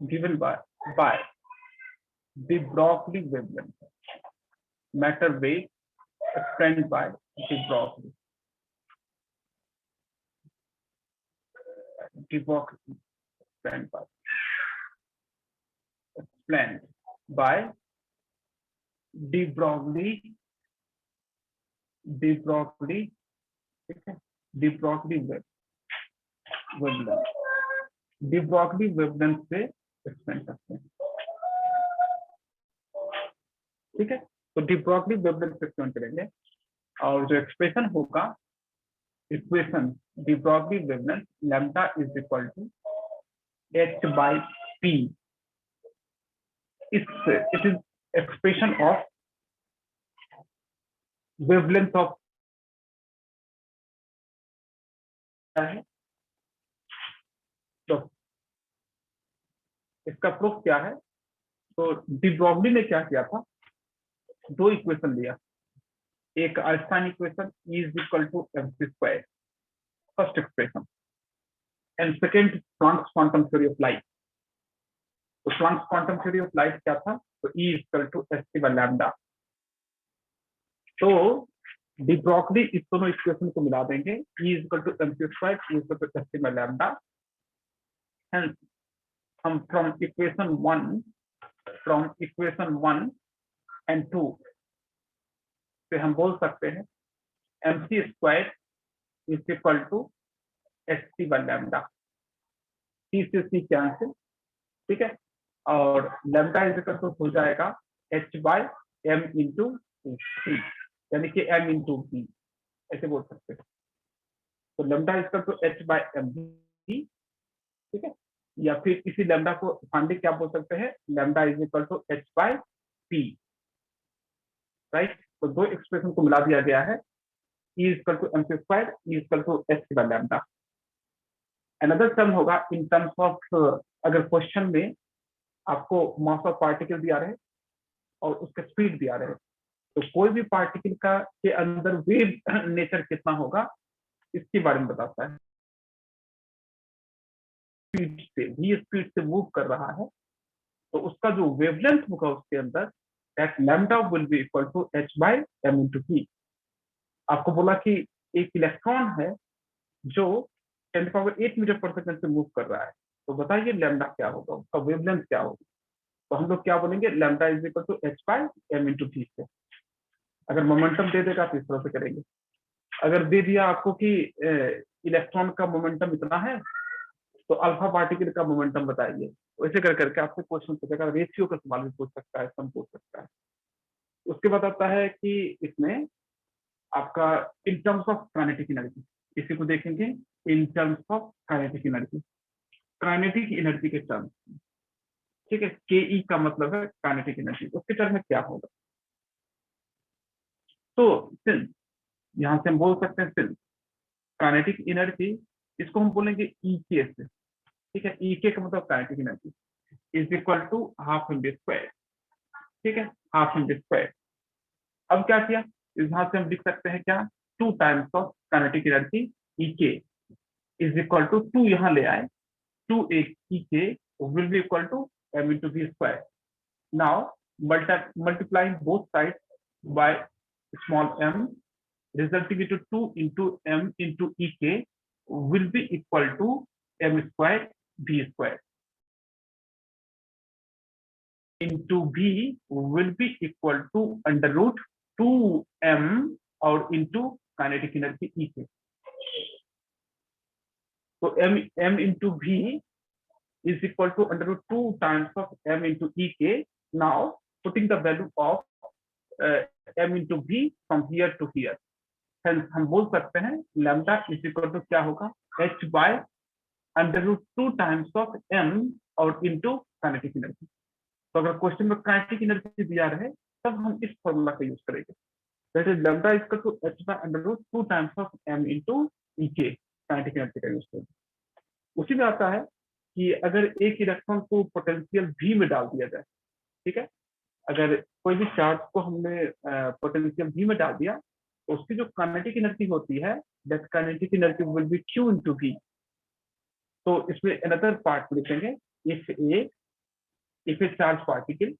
given by de Broglie wavelength. Matter wave explained by de Broglie. De Broglie explained by de Broglie, de Broglie, ठीक है, de Broglie wavelength, de Broglie wavelength से explain करते हैं, ठीक है। तो de Broglie wavelength से explain करेंगे और जो एक्सप्रेशन होगा, equation de Broglie wavelength lambda is equal to h by p. It is expression of wavelength of है। तो इसका प्रूफ क्या है? तो de Broglie ने क्या किया था, दो इक्वेशन लिया, एक Einstein equation E is equal to mc square, first expression, and second Planck's quantum theory of light. तो Planck's quantum theory of light क्या था? तो E is equal to h by lambda। तो de Broglie इस दोनों equation को मिला देंगे, E is equal to mc square, E is equal to h by lambda। Hence, हम from equation 1 and 2 से हम बोल सकते हैं mc square is equal to h by lambda। C से C कैंसिल, ठीक है, और lambda इज इक्वल टू हो जाएगा h by m into c, यानी कि m into b, ऐसे बोल सकते हैं। तो lambda is equal to h by m b, ठीक है, या फिर इसी lambda को फाइनली क्या बोल सकते हैं, lambda is equal to h by p, right. तो दो एक्सप्रेशन को मिला दिया गया है, E is equal to mc square, E is equal to h by lambda। Another term होगा इन टर्म्स ऑफ, अगर क्वेश्चन में आपको मास ऑफ पार्टिकल दिया रहे और उसका स्पीड दिया रहे, तो कोई भी पार्टिकल का के अंदर वेव नेचर कितना होगा इसके बारे में बताता है। स्पीड से, v स्पीड से मूव कर रहा है, तो उसका जो वेवलेंथ होगा उसके अंदर, that lambda will be equal to h by m into v। आपको बोला कि एक इलेक्ट्रॉन है जो 10⁸ मीटर पर सेकंड से मूव कर रहा है, तो बताइए लैम्डा क्या होगा, उसका वेवलेंथ क्या होगा। तो हम लोग क्या बोलेंगे, lambda is equal to h by m into v से। अगर मोमेंटम दे देगा तो इस तरह से करेंगे। अगर दे दिया आपको कि इलेक्ट्रॉन का मोमेंटम इतना है, तो अल्फा पार्टिकल का मोमेंटम बताइए, वैसे कर करके आपसे क्वेश्चन पूछेगा, रेशियो का सवाल भी पूछ सकता है, सम पूछ सकता है। उसके बाद आता है कि इसमें आपका in terms of kinetic energy, इसी को देखेंगे in terms of kinetic energy, kinetic energy के टर्म्स, ठीक है। के का मतलब है काइनेटिक एनर्जी, उसके टर्म में क्या होगा। तो सिंस यहां से हम बोल सकते हैं सिंस काइनेटिक एनर्जी, इसको हम बोलेंगे के से, ठीक है। के का मतलब kinetic energy is equal to half M V square, ठीक है, हाफ एम वी स्क्वायर। अब क्या किया, यहां से हम लिख सकते हैं क्या, 2 times of kinetic energy K is equal to 2 यहाँ ले आए, 2 K will be equal to m into v square। Now multiplying both sides by small m, resulting into 2 into m into ek will be equal to m square v square into v will be equal to under root 2m और into kinetic energy ek। तो m into v is equal to under root 2 times of m into ek। Now putting the value of m into v from here to here, hence हम बोल सकते हैं lambda is equal to क्या होगा, h by under root 2 times of m और into kinetic energy। तो अगर question में kinetic energy दिया रहे तब हम इस फॉर्मूला का यूज करेंगे, that is lambda is equal to h by under root 2 times of m into ek, kinetic energy का यूज करेंगे। उसी में आता है कि अगर एक इलेक्ट्रॉन को पोटेंशियल v में डाल दिया जाए, ठीक है, अगर कोई भी चार्ज को हमने पोटेंशियल v में डाल दिया, तो उसकी जो काइनेटिक एनर्जी होती है, that kinetic energy will B q into v। तो इसमें अनदर पार्ट लिखेंगे, if A if a charged particle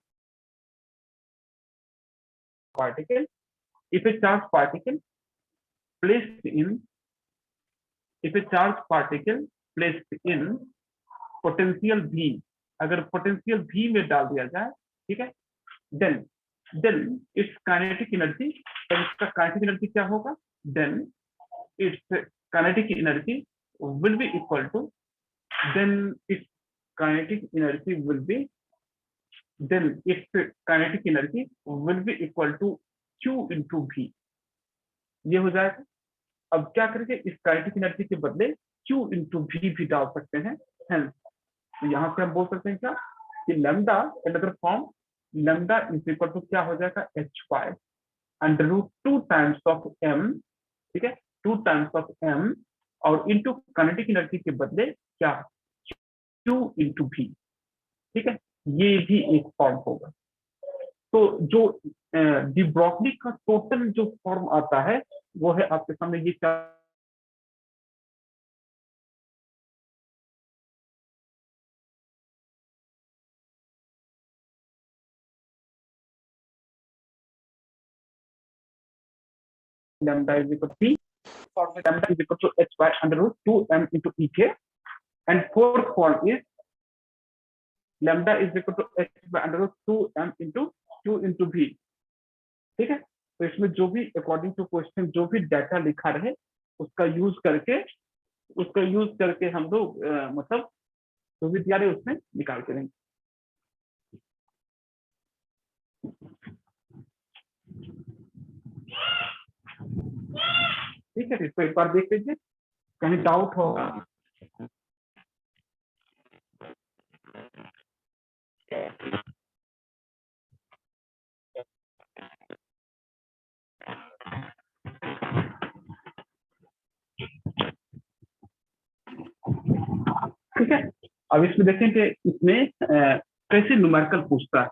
if a charged particle placed in potential V, अगर पोटेंशियल V में डाल दिया जाए, ठीक है, देन इट्स काइनेटिक एनर्जी, इसका काइनेटिक एनर्जी क्या होगा, then its kinetic energy will be equal to Q into V, ये हो जाएगा। अब क्या करेंगे, इस काइनेटिक एनर्जी के बदले Q into V भी डाल सकते हैं। Hence, तो यहाँ से हम बोल सकते हैं क्या कि lambda, another form, lambda is equal to क्या हो जाएगा, h by under root 2 times of m, ठीक है, 2 टाइम्स ऑफ m, और इनटू काइनेटिक एनर्जी के बदले क्या, Q into V, ठीक है, ये भी एक फॉर्म होगा। तो जो डी ब्रॉगली का टोटल जो फॉर्म आता है वो है आपके सामने, ये क्या lambda is equal to P, for lambda is equal to h by under root 2m into ek, and fourth form is lambda is equal to h by under root 2m into q into v, ठीक है। तो इसमें जो भी according to question जो भी data लिखा रहे उसका यूज करके हम लोग मतलब जो भी दिया रहे उसमें निकाल के देंगे। ठीक है, इसको एक बार देख लीजिए, कहीं डाउट होगा। ठीक है, अब इसमें देखें कि इसमें कैसे न्यूमेरिकल पूछता है,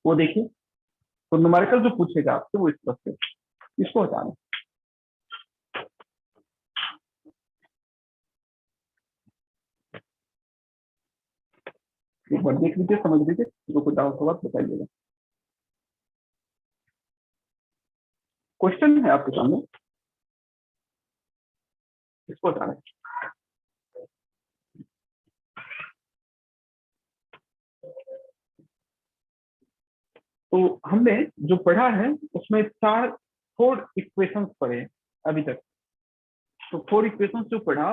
वो देखिए। तो न्यूमेरिकल जो पूछेगा आपसे वो इस तरह से, इसको हटाना, एक बार देख लीजिए, समझ लीजिए, जो कुछ डाउट होगा तो बताइएगा। क्वेश्चन है आपके सामने, इसको हटाना। तो हमने जो पढ़ा है उसमें 4 इक्वेशंस पढ़े अभी तक। तो 4 इक्वेशंस जो पढ़ा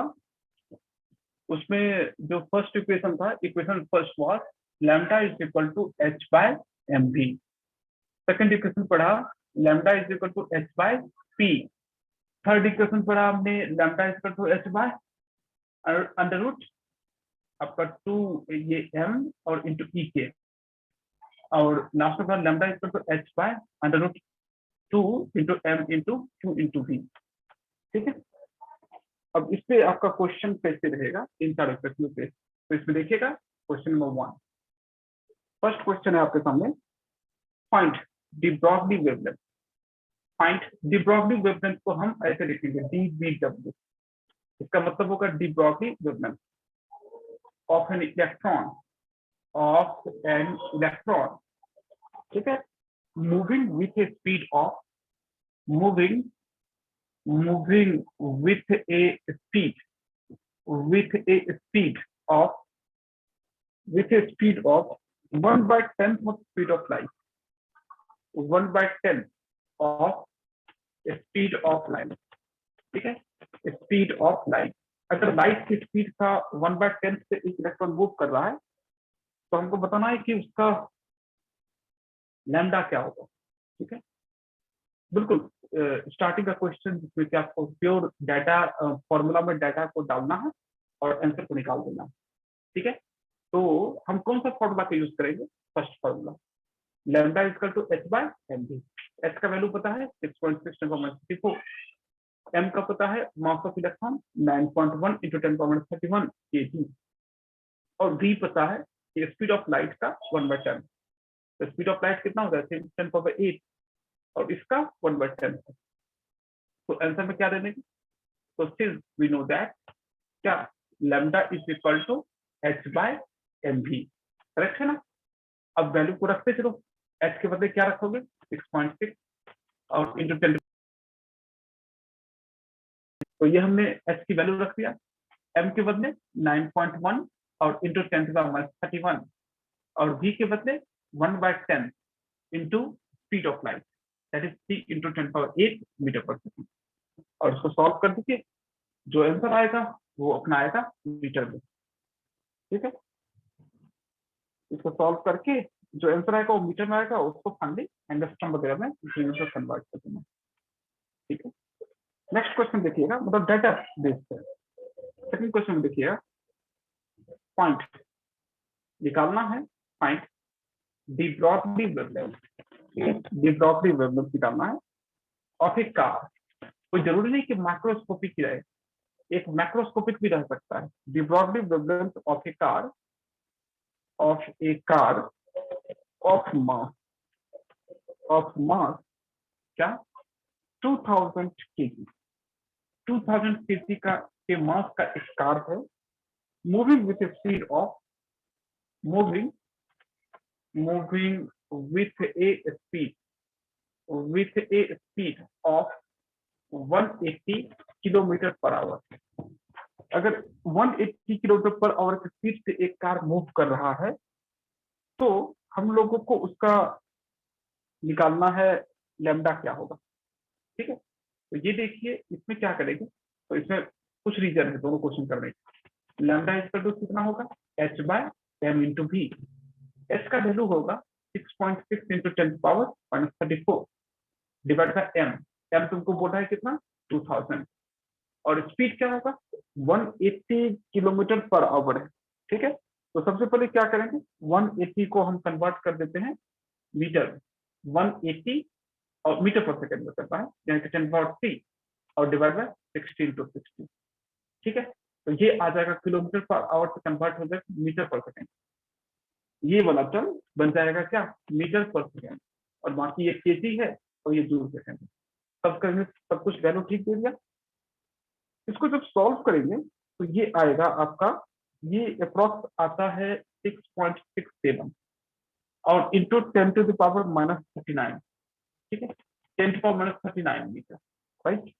उसमें जो फर्स्ट इक्वेशन था, equation first was lambda is equal to h by mv। Second equation पढ़ा lambda is equal to h by p। Third equation पढ़ा हमने lambda is equal to h by under root आपका 2 ये m और into ई के, और last में lambda is equal to h by under root 2 into m into q into v, ठीक है। अब इस पे आपका क्वेश्चन कैसे रहेगा इन सारे प्रश्नों पे, तो इसमें देखिएगा क्वेश्चन नंबर 1। फर्स्ट क्वेश्चन है आपके सामने, find D Broglie wavelength. Find D Broglie wavelength को हम ऐसे लिखेंगे dBW, इसका मतलब होगा D Broglie wavelength of an electron, ठीक है, moving with A speed of moving with a speed of 1/10 of speed of light, 1/10 of speed of light, ठीक है, स्पीड ऑफ लाइट। अगर लाइट की स्पीड का 1/10 से एक इलेक्ट्रॉन मूव कर रहा है तो हमको बताना है कि उसका लैम्डा क्या होगा, ठीक है। बिल्कुल स्टार्टिंग का क्वेश्चन जिसमें कि आपको प्योर डाटा फॉर्मूला में डाटा को डालना है और आंसर को निकाल देना है, ठीक है। तो हम कौन सा फॉर्मूला का यूज करेंगे, first formula lambda equal to h by mv। h का वैल्यू पता है 6.6 m का पता है मास ऑफ इलेक्ट्रॉन 9.1 × 10⁻31 kg, और v पता है कि स्पीड ऑफ लाइट का 1/10। तो स्पीड ऑफ लाइट कितना होगा 10⁸ और इसका 1/10। तो आंसर में क्या देने की, तो सिंस वी नो दैट क्या lambda is equal to h by mv, correct है ना। अब वैल्यू को रखते चलो, h के बदले क्या रखोगे 6.6 और इंटू 10, तो ये हमने h की वैल्यू रख दिया, m के बदले 9.1 और इंटू 10⁻31 और v के बदले 1/10 into speed of light that is 3 into 10⁸ metre पर सेकेंड, और उसको सॉल्व कर दीजिए, जो आंसर आएगा वो अपना आएगा मीटर में। ठीक है, इसको सॉल्व करके जो आंसर आएगा वो मीटर में आएगा, उसको फाइनली एंगस्ट्रॉम वगैरह में कन्वर्ट कर देना। ठीक है, नेक्स्ट क्वेश्चन देखिएगा, मतलब डाटा बेस्ड है। सेकंड क्वेश्चन देखिएगा, पॉइंट निकालना है, point D Broglie wavelength, D Broglie wavelength निकालना है ऑफ ए कार। कोई जरूरी नहीं कि माइक्रोस्कोपिक ही रहे, एक मैक्रोस्कोपिक भी रह सकता है। De Broglie wavelength of a car of mass क्या 2000 kg, 2000 kg का के मास का एक कार है, moving with A speed of moving with a speed of 180 kilometre per hour. अगर 180 किलोमीटर पर आवर की स्पीड से एक कार मूव कर रहा है तो हम लोगों को उसका निकालना है लैम्डा क्या होगा। ठीक है, तो ये देखिए इसमें क्या करेंगे, तो इसमें कुछ रीजन है दोनों क्वेश्चन करने के। लैम्डा इक्वल टू कितना होगा h/m इंटू v। एस का वैल्यू होगा 6.6 into 10⁻34 divide by M. M तुमको बोल रहा है कितना 2000, और स्पीड क्या होगा 180 किलोमीटर पर आवर है। ठीक है, तो सबसे पहले क्या करेंगे, 180 को हम कन्वर्ट कर देते हैं मीटर में, 180 और मीटर पर सेकंड में करता है, यानी कि 10⁻3 और डिवाइड बाय 16 इंटू 60। ठीक है, तो ये आ जाएगा किलोमीटर पर आवर से कन्वर्ट हो जाएगा मीटर पर सेकंड, ये वाला टर्म बन जाएगा क्या मीटर पर सेकंड, और बाकी ये केजी है और ये जूल सेकंड है। सब करने सब कुछ वैल्यू ठीक दे दिया। इसको जब सॉल्व करेंगे तो ये आएगा आपका, ये अप्रॉक्स आता है 6.67 और इंटू 10⁻⁻39। ठीक है, 10⁻⁻39 मीटर, राइट।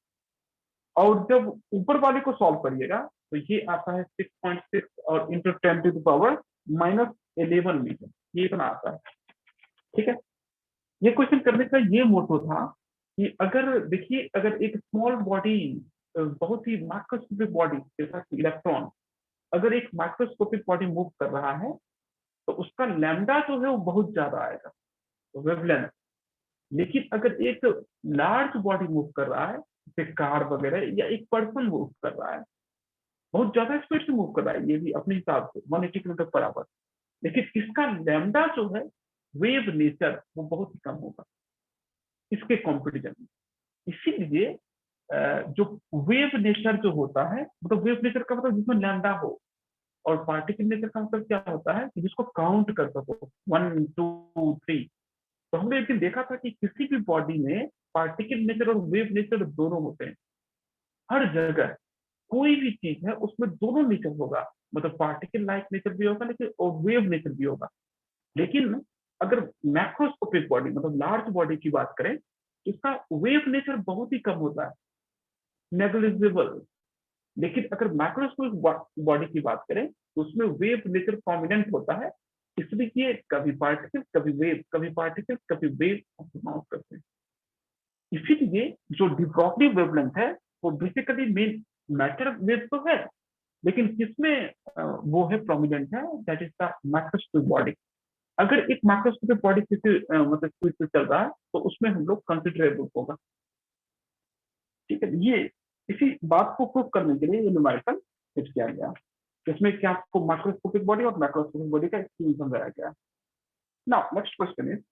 और जब ऊपर वाले को सॉल्व करिएगा तो ये आता है 6.6 और इंटू 10⁻11 मीटर, ये इतना आता है। ठीक है, ये क्वेश्चन करने का ये मोटो था कि अगर देखिए, अगर एक स्मॉल बॉडी, बहुत ही माइक्रोस्कोपिक बॉडी जैसा कि इलेक्ट्रॉन, अगर एक माइक्रोस्कोपिक बॉडी मूव कर रहा है तो उसका लैम्डा जो है वो बहुत ज्यादा आएगा, वेवलेंथ। लेकिन अगर एक लार्ज बॉडी मूव कर रहा है जैसे कार वगैरह, या एक पर्सन मूव कर रहा है, बहुत ज्यादा स्पीड से मूव कर रहा है, ये भी अपने हिसाब से 180 किलोमीटर पर आवर, लेकिन इसका लैम्डा जो है वेव नेचर वो बहुत ही कम होगा इसके कॉम्पिटिशन में। इसीलिए जो वेव नेचर जो होता है, मतलब वेव नेचर का मतलब जिसमें लैम्डा हो, और पार्टिकल नेचर का मतलब क्या होता है कि जिसको काउंट कर सको 1 2 3। तो हमने एक दिन देखा था कि किसी भी बॉडी में पार्टिकल नेचर और वेव नेचर दोनों होते हैं। हर जगह कोई भी चीज है उसमें दोनों नेचर होगा, मतलब पार्टिकल लाइक नेचर भी होगा लेकिन और वेव नेचर भी होगा। लेकिन अगर मैक्रोस्कोपिक बॉडी मतलब लार्ज बॉडी की बात करें तो इसका वेव नेचर बहुत ही कम होता है, नेग्लिजिबल। लेकिन अगर मैक्रोस्कोपिक बॉडी की बात करें तो उसमें वेव नेचर प्रोमिनेंट होता है, इसलिए कभी पार्टिकल कभी वेव, कभी पार्टिकल कभी वेव माउंट करते हैं। इसीलिए जो डी ब्रॉगली वेवलेंथ है वो बेसिकली मेन मैटर वेव तो है, लेकिन किसमें वो है प्रोमिनेंट है, that is the macroscopic body. अगर एक माइक्रोस्कोपिक बॉडी किसी मतलब स्पीड से चल रहा है तो उसमें हम लोग कंसिडरेबल होगा। ठीक है, ये इसी बात को प्रूव करने के लिए ये न्यूमेरिकल फिट किया गया, इसमें क्या आपको माइक्रोस्कोपिक बॉडी और मैक्रोस्कोपिक बॉडी का स्कीम समझाया गया। नाउ नेक्स्ट क्वेश्चन इज,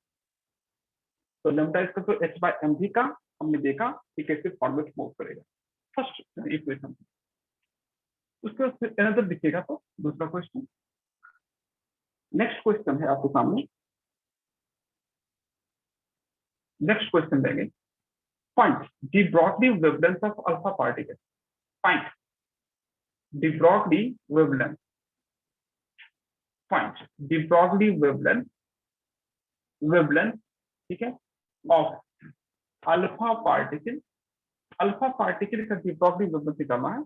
तो लैम्डा इक्वल टू h/mv का हमने देखा कि कैसे फॉर्मेट मूव करेगा, फर्स्ट इक्वेशन। उसके बाद अनदर दिखेगा तो दूसरा क्वेश्चन। नेक्स्ट क्वेश्चन है आपके सामने, नेक्स्ट क्वेश्चन देंगे, find the Broglie wavelength of alpha particle. Find the Broglie wavelength find the Broglie wavelength, ठीक है, of alpha particle. Alpha particle का द ब्रॉडली वेवलेंथ निकालना है,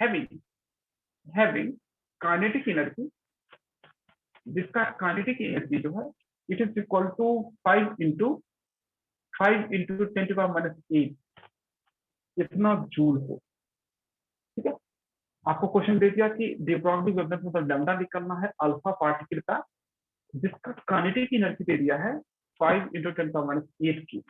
हैविंग काइनेटिक एनर्जी, जिसका काइनेटिक एनर्जी जो है it is equal to 5 into 10⁻⁸ इतना joule हो। ठीक है, आपको क्वेश्चन दे दिया कि द ब्रॉडली वेवलेंथ मतलब लैम्डा निकालना है अल्फा पार्टिकल का, जिसका काइनेटिक एनर्जी दे दिया है 5 इंटू 10⁻⁸ की।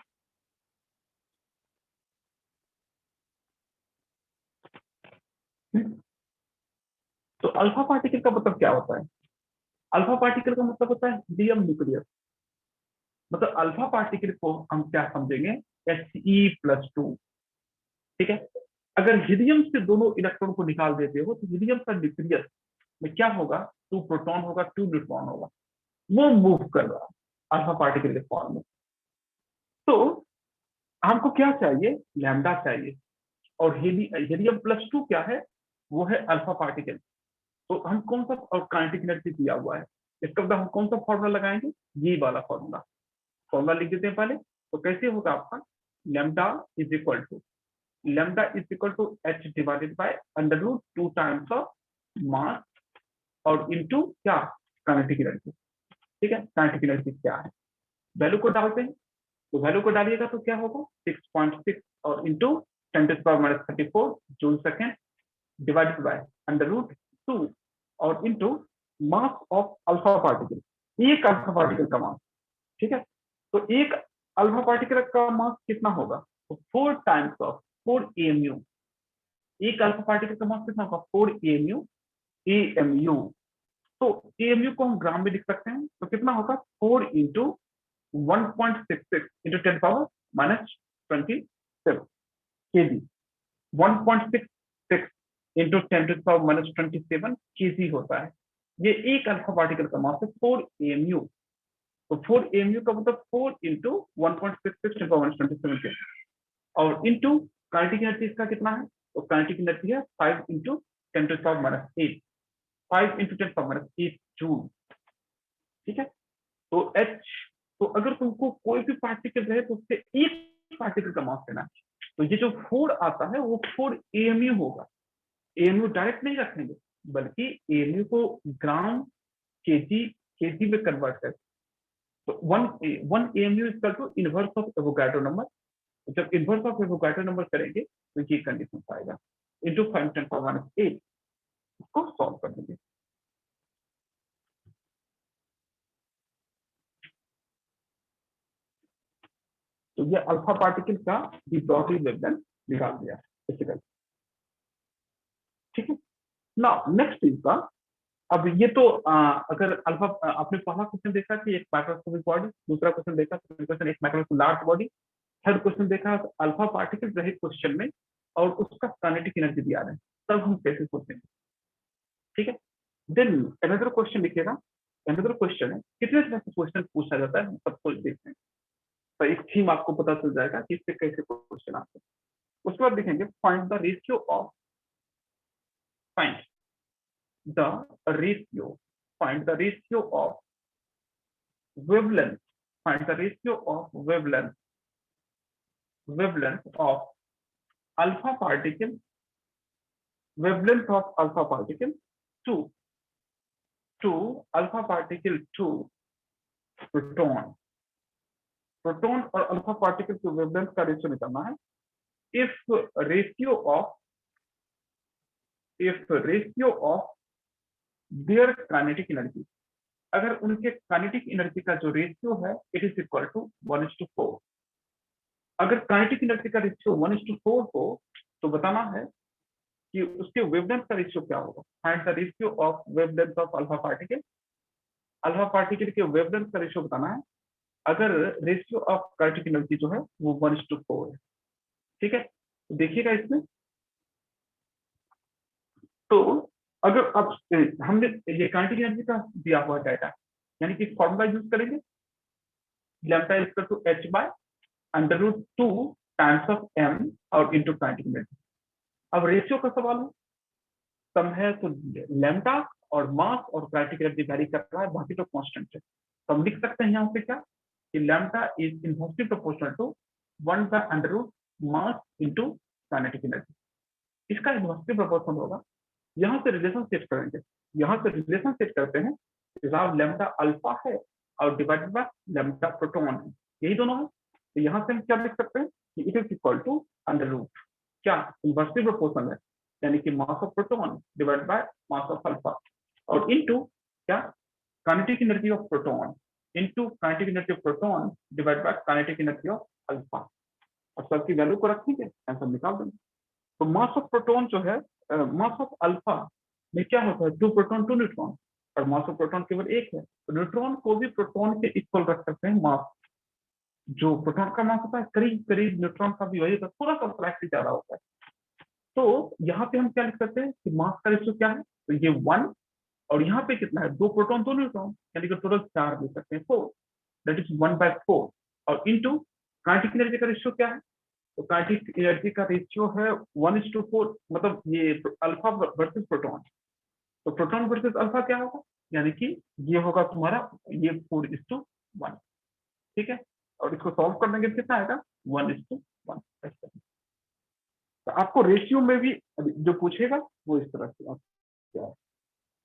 तो अल्फा पार्टिकल का मतलब क्या होता है? अल्फा पार्टिकल का मतलब होता है हीलियम न्यूक्लियस। मतलब अल्फा पार्टिकल को हम क्या समझेंगे, He+2। ठीक है, अगर हीलियम से दोनों इलेक्ट्रॉन को निकाल देते हो तो हीलियम का न्यूक्लियस में क्या होगा, 2 प्रोटॉन होगा, 2 न्यूट्रॉन होगा, वो मूव कर रहा है अल्फा पार्टिकल के फॉर्म में। तो हमको क्या चाहिए, लैम्डा चाहिए, और He+2 क्या है, वो है अल्फा पार्टिकल। तो हम कौन सा, और काइनेटिक एनर्जी दिया हुआ है, इसका मतलब हम कौन सा फॉर्मूला लगाएंगे, ये वाला फॉर्मूला लिख देते हैं पहले। तो कैसे होगा आपका, lambda is equal to H divided by √2 times of mass और इनटू क्या, काइनेटिक एनर्जी। ठीक है, काइनेटिक एनर्जी क्या है, वैल्यू को डालते हैं। तो वैल्यू को डालिएगा तो क्या होगा, 6.6 और into 10⁻34 joule second divided by √2 और into mass of alpha particle, एक अल्फा पार्टिकल का मास। ठीक है, तो एक अल्फा पार्टिकल का मास कितना होगा, तो 4 टाइम्स ऑफ 4 AMU। एक अल्फा पार्टिकल का मास कितना होगा, 4 AMU। तो AMU को हम ग्राम में लिख सकते हैं, तो कितना होगा, 4 into 1.66 into 10⁻⁻27 kg। 1.66 into 10⁻⁻27 kg होता है। ये एक अल्फा पार्टिकल का मास है 4 AMU। तो 4 AMU का मतलब 4 इंटू 1.66 10⁻⁻27 kg, और इंटू काइनेटिक एनर्जी इसका कितना है, तो काइनेटिक एनर्जी है 5 इंटू 10⁻⁸ 5 इंटू 10⁻⁸ जूल। ठीक है, तो H, तो अगर तुमको कोई भी पार्टिकल रहे तो उससे एक पार्टिकल का मास लेना है। तो ये जो 4 आता है वो 4 AMU होगा। AMU डायरेक्ट नहीं रखेंगे, बल्कि AMU को ग्राम, केजी में कन्वर्ट कर। तो 1 AMU equal to inverse of Avogadro number. जब इनवर्स ऑफ एवोगाड्रो नंबर करेंगे तो ये कंडीशन आएगा, इंटू 5×10⁻⁸ इसको सॉल्व कर देंगे। तो ये अल्फा पार्टिकल का ब्रॉडली वेवलेंथ निकाल दिया बेसिकली। ठीक है, नाउ नेक्स्ट इज का, अब ये तो अगर अल्फा, आपने पहला क्वेश्चन देखा कि एक माइक्रोस्कोपिक बॉडी, दूसरा क्वेश्चन देखा क्वेश्चन एक microscopic large body, third question देखा अल्फा पार्टिकल रहे क्वेश्चन में और उसका काइनेटिक एनर्जी दिया है, तब हम कैसे सोचेंगे। ठीक है, देन अनदर क्वेश्चन लिखिएगा। अनदर क्वेश्चन है, कितने तरह से क्वेश्चन पूछा जाता है हम सबको देखते हैं, तो एक थीम आपको पता चल जाएगा कि इससे कैसे क्वेश्चन आते हैं। उसके बाद देखेंगे find the ratio of, find the ratio, find the ratio of wavelength, find the ratio of wavelength of alpha particle, wavelength of alpha particle to alpha particle to proton, proton और alpha particle की wavelength का ratio निकालना है। if ratio of their kinetic energy, अगर उनके kinetic energy का जो ratio है इट इज इक्वल टू 1:4। अगर काइनेटिक एनर्जी का रेशियो 1:4 हो तो बताना है कि उसके वेवलेंथ का रेशियो क्या होगा। Find the ratio of wavelength of alpha particle, alpha particle के वेवलेंथ का रेशियो बताना है अगर रेशियो ऑफ काइनेटिक एनर्जी जो है वो 1:4 है। ठीक है, तो देखिएगा इसमें, तो अगर अब हमने ये काइनेटिक एनर्जी का दिया हुआ डाटा, यानी कि फॉर्मूला यूज करेंगे, lambda is equal to h by √2 times of m और इंटू काइनेटिक एनर्जी। अब रेशियो का सवाल है, सम है तो लैम्डा और मास और काइनेटिक एनर्जी वैरी कर रहा है, बाकी तो कांस्टेंट है। तो हम लिख सकते हैं यहाँ पे क्या कि lambda is inversely proportional to 1/√, mass into kinetic energy. इसका इनवर्सली प्रोपोर्शनल होगा। यहाँ से रिलेशन सेट करेंगे, यहाँ से रिलेशन सेट करते हैं, जहां लैम्डा अल्फा है और डिवाइडेड बाय लैम्डा प्रोटॉन है, यही दोनों है। तो यहाँ से हम क्या लिख सकते हैं कि इट इज इक्वल टू √, क्या इनवर्सली प्रोपोर्शनल है, यानी कि मास of proton divided bye mass of alpha, और इनटू क्या kinetic energy of proton into kinetic energy of proton divided bye kinetic energy of alpha. और सबकी वैल्यू को रखेंगे, आंसर निकाल देंगे। तो मास ऑफ प्रोटॉन जो है, मास ऑफ अल्फा में क्या होता है, 2 प्रोटॉन 2 न्यूट्रॉन, और मास ऑफ प्रोटॉन केवल एक है। तो न्यूट्रॉन को भी प्रोटॉन के इक्वल रख सकते हैं मास। जो प्रोटॉन का मास होता है करीब करीब न्यूट्रॉन का भी वही होता है, थोड़ा सा फ्रैक्शन ज्यादा होता है। तो यहाँ पे हम क्या लिख सकते हैं कि मास का रेशियो क्या है, तो ये 1, और यहाँ पे कितना है, 2 प्रोटॉन 2 न्यूट्रॉन, यानी कि टोटल 4 लिख सकते हैं, 4, दैट इज 1/4, और इनटू काइनेटिक एनर्जी का रेशियो क्या है, तो काइनेटिक एनर्जी का रेशियो है 1:4, मतलब ये अल्फा वर्सेस प्रोटॉन। तो प्रोटॉन वर्सेस अल्फा क्या होगा, यानी कि ये होगा तुम्हारा ये 4:1, ठीक है। और इसको सॉल्व करने के कितना आएगा, 1:1। तो आपको रेशियो में भी जो पूछेगा वो इस तरह से आप क्या है,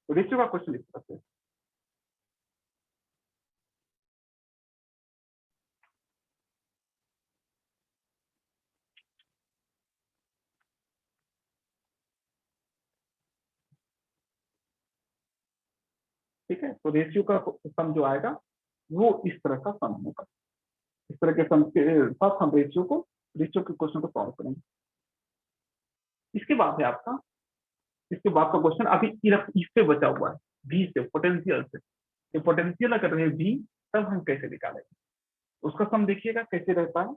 तो रेशियो का क्वेश्चन इस तरह से। ठीक है, तो रेशियो का सम जो आएगा वो इस तरह का सम होगा। इस तरह के सम के साथ हम रेशियो के क्वेश्चन को सॉल्व करेंगे। इसके बाद है आपका, इसके बाद का क्वेश्चन अभी इससे बचा हुआ है, भी से, पोटेंशियल से। तो पोटेंशियल अगर रहे भी, तब हम कैसे निकालेंगे, उसका सम देखिएगा कैसे रहता है।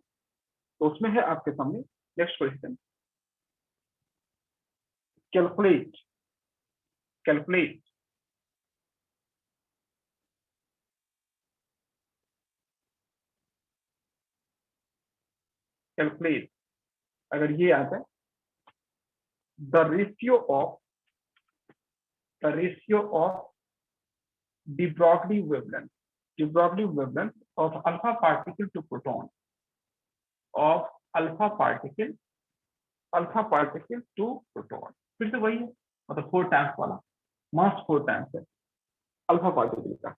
तो उसमें है आपके सामने next question, calculate calculate calculate, अगर ये आता है, the ratio of de Broglie wavelength of alpha particle to proton, of alpha particle to proton। फिर से वही है, मतलब 4 टाइम्स वाला, मास 4 टाइम्स है अल्फा पार्टिकल का।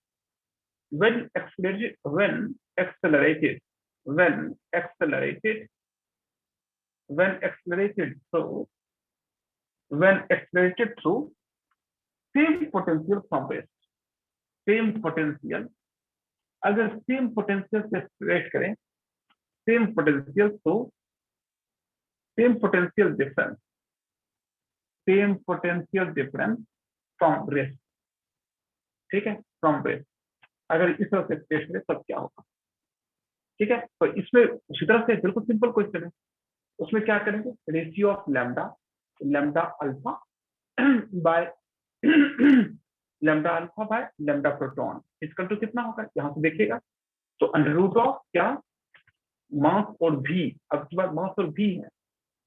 when accelerated when accelerated when accelerated when accelerated through when accelerated through same potential from rest, same potential, अगर same potential से एक्सप्रेस करें, सेम पोटेंशियल, तो same potential difference from rest, ठीक है, from rest, अगर इस तरह से एक्सप्रेस करें तब क्या होगा। ठीक है, तो इसमें उसी तरह से बिल्कुल सिंपल क्वेश्चन है। उसमें क्या करेंगे, ratio of lambda alpha by lambda proton equal to कितना होगा, यहाँ से देखिएगा, तो √ऑफ क्या, मास और भी, अब की बात मास और भी है,